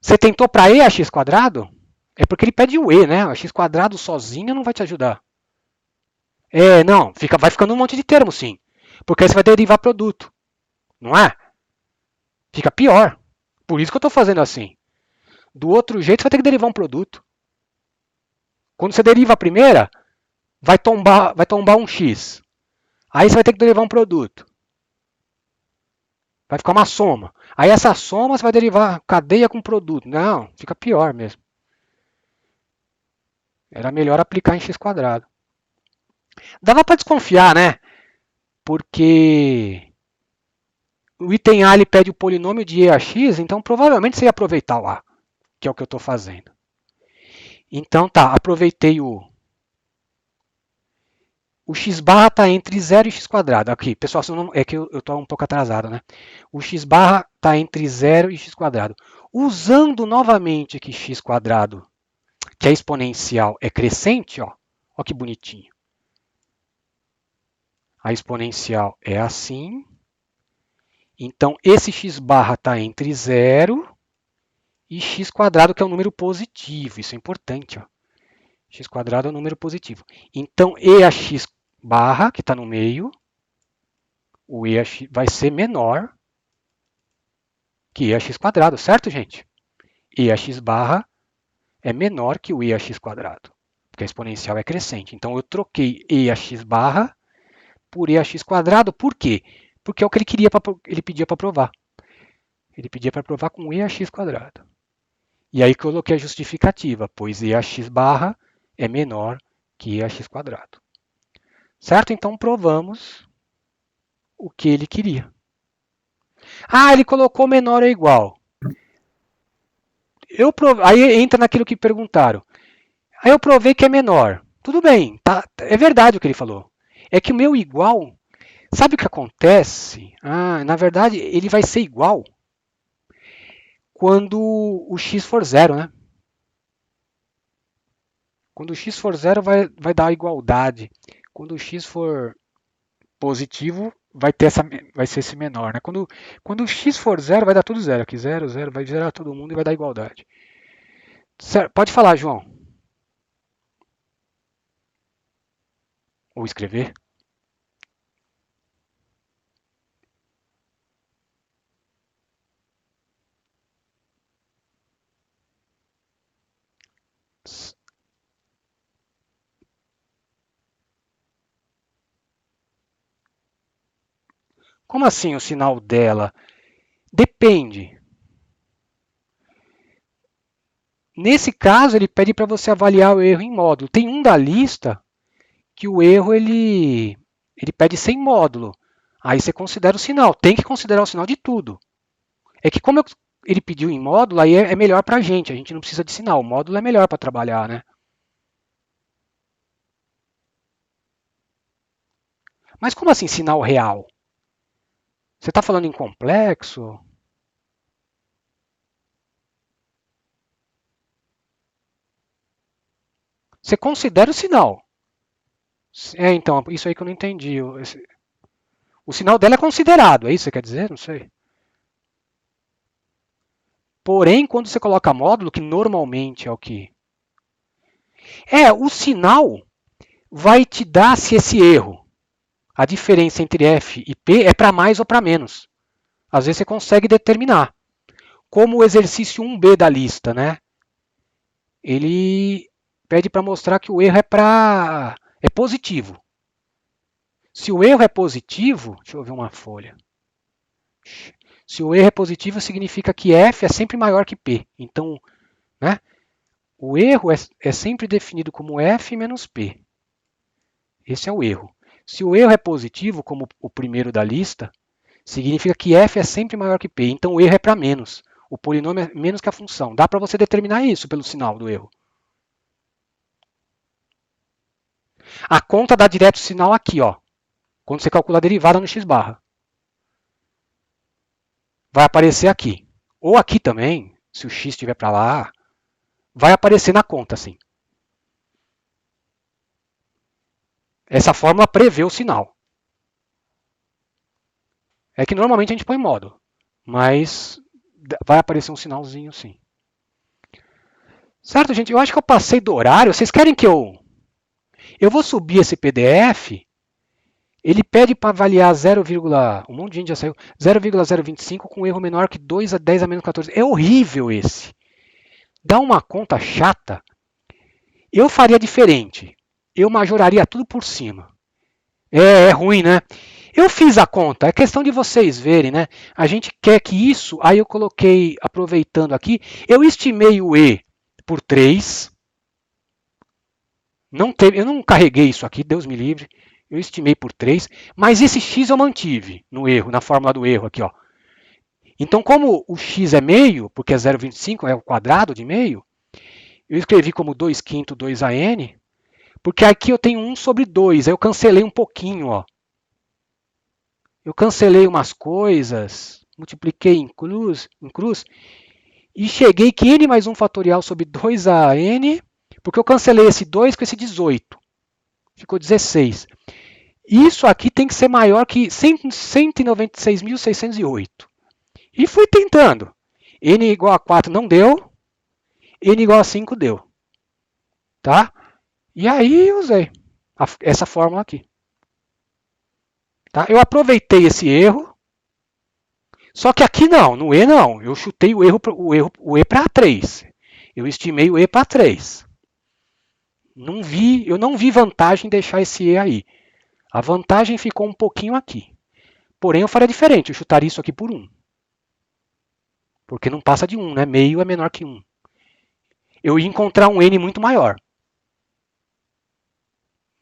Você tentou para e a x²? É porque ele pede o e, né? A x² sozinho não vai te ajudar. Não, vai ficando um monte de termo, sim. Porque aí você vai derivar produto. Não é? Fica pior. Por isso que eu estou fazendo assim. Do outro jeito, você vai ter que derivar um produto. Quando você deriva a primeira, vai tombar um x. Aí você vai ter que derivar um produto. Vai ficar uma soma. Aí essa soma você vai derivar cadeia com produto. Não, fica pior mesmo. Era melhor aplicar em x². Dava para desconfiar, né? Porque o item A ele pede o polinômio de e a x, então provavelmente você ia aproveitar o A, que é o que eu estou fazendo. Então tá, aproveitei O x barra está entre 0 e x quadrado. Aqui, pessoal, é que eu estou um pouco atrasado, né? O x barra está entre 0 e x quadrado. Usando novamente que x quadrado, que é exponencial, é crescente, ó que bonitinho. A exponencial é assim. Então, esse x barra está entre 0 e x quadrado, que é um número positivo. Isso é importante, ó. X quadrado é um número positivo. Então, e a x barra, que está no meio, o e a x vai ser menor que e a x quadrado, certo, gente? E a x barra é menor que o e a x quadrado, porque a exponencial é crescente. Então, eu troquei e a x barra por e a x quadrado. Por quê? Porque é o que ele pedia para provar. Ele pedia para provar com e a x quadrado. E aí coloquei a justificativa, pois e a x barra é menor que e a x quadrado. Certo? Então provamos o que ele queria. Ah, ele colocou menor ou igual. Aí entra naquilo que perguntaram. Aí eu provei que é menor. Tudo bem, tá, é verdade o que ele falou. É que o meu igual, sabe o que acontece? Na verdade, ele vai ser igual quando o x for zero, né? Quando o x for zero, vai dar igualdade. Quando o x for positivo, vai ser esse menor. Né? Quando o x for zero, vai dar tudo zero. Aqui, zero, zero, vai zerar todo mundo e vai dar igualdade. Certo? Pode falar, João. Ou escrever. Como assim o sinal dela? Depende. Nesse caso, ele pede para você avaliar o erro em módulo. Tem um da lista que o erro ele pede sem módulo. Aí você considera o sinal. Tem que considerar o sinal de tudo. É que como ele pediu em módulo, aí é melhor para a gente não precisa de sinal. O módulo é melhor para trabalhar, né? Mas como assim sinal real? Você está falando em complexo? Você considera o sinal. Então, isso aí que eu não entendi. O sinal dela é considerado, é isso que você quer dizer? Não sei. Porém, quando você coloca módulo, que normalmente é o que? O sinal vai te dar se esse erro, a diferença entre F e P é para mais ou para menos. Às vezes você consegue determinar. Como o exercício 1B da lista, né? Ele pede para mostrar que o erro é positivo. Se o erro é positivo, deixa eu ver uma folha. Se o erro é positivo, significa que F é sempre maior que P. Então, né, o erro é sempre definido como F menos P. Esse é o erro. Se o erro é positivo, como o primeiro da lista, significa que F é sempre maior que P. Então, o erro é para menos. O polinômio é menos que a função. Dá para você determinar isso pelo sinal do erro. A conta dá direto o sinal aqui, ó, quando você calcula a derivada no x barra. Vai aparecer aqui. Ou aqui também, se o x estiver para lá, vai aparecer na conta, sim. Essa fórmula prevê o sinal. É que normalmente a gente põe módulo, mas vai aparecer um sinalzinho sim. Certo, gente? Eu acho que eu passei do horário. Vocês querem que eu vou subir esse PDF? Ele pede para avaliar 0, um monte de gente já saiu, 0,025 com erro menor que 2 a 10 a menos 14. É horrível esse. Dá uma conta chata. Eu faria diferente. Eu majoraria tudo por cima. É ruim, né? Eu fiz a conta, é questão de vocês verem, né? A gente quer que isso, aí eu coloquei, aproveitando aqui, eu estimei o E por 3. Eu não carreguei isso aqui, Deus me livre. Eu estimei por 3, mas esse x eu mantive no erro, na fórmula do erro aqui, ó. Então, como o x é meio, porque é 0,25, é o quadrado de meio, eu escrevi como 2 quinto 2an. Porque aqui eu tenho 1 sobre 2, aí eu cancelei um pouquinho, ó. Eu cancelei umas coisas, multipliquei em cruz, e cheguei que n mais 1 fatorial sobre 2an, porque eu cancelei esse 2 com esse 18. Ficou 16. Isso aqui tem que ser maior que 196.608. E fui tentando. N igual a 4 não deu. N igual a 5 deu. Tá? E aí eu usei essa fórmula aqui. Tá? Eu aproveitei esse erro. Só que aqui não, no E não. Eu chutei o E para 3. Eu estimei o E para 3. Eu não vi vantagem em deixar esse E aí. A vantagem ficou um pouquinho aqui. Porém, eu faria diferente. Eu chutaria isso aqui por 1. Porque não passa de 1, né? Meio é menor que 1. Eu ia encontrar um N muito maior.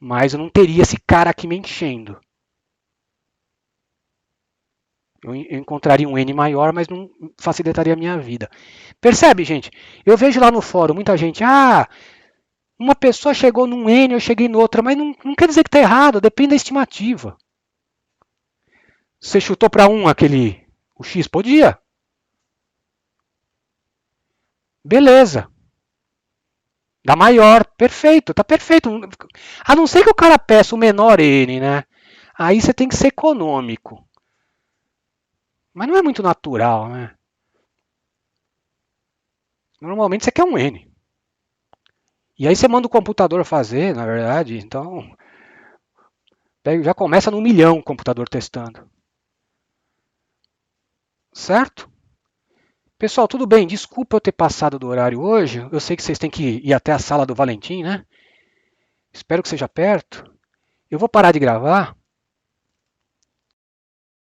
Mas eu não teria esse cara aqui me enchendo. Eu encontraria um N maior, mas não facilitaria a minha vida. Percebe, gente? Eu vejo lá no fórum muita gente, uma pessoa chegou num N, eu cheguei no outra, mas não quer dizer que está errado, depende da estimativa. Você chutou para 1 o X? Podia. Beleza. Dá maior, perfeito, tá perfeito. A não ser que o cara peça o menor N, né? Aí você tem que ser econômico. Mas não é muito natural, né? Normalmente você quer um N. E aí você manda o computador fazer, na verdade, então já começa no 1.000.000 o computador testando. Certo? Pessoal, tudo bem? Desculpa eu ter passado do horário hoje. Eu sei que vocês têm que ir até a sala do Valentim, né? Espero que seja perto. Eu vou parar de gravar.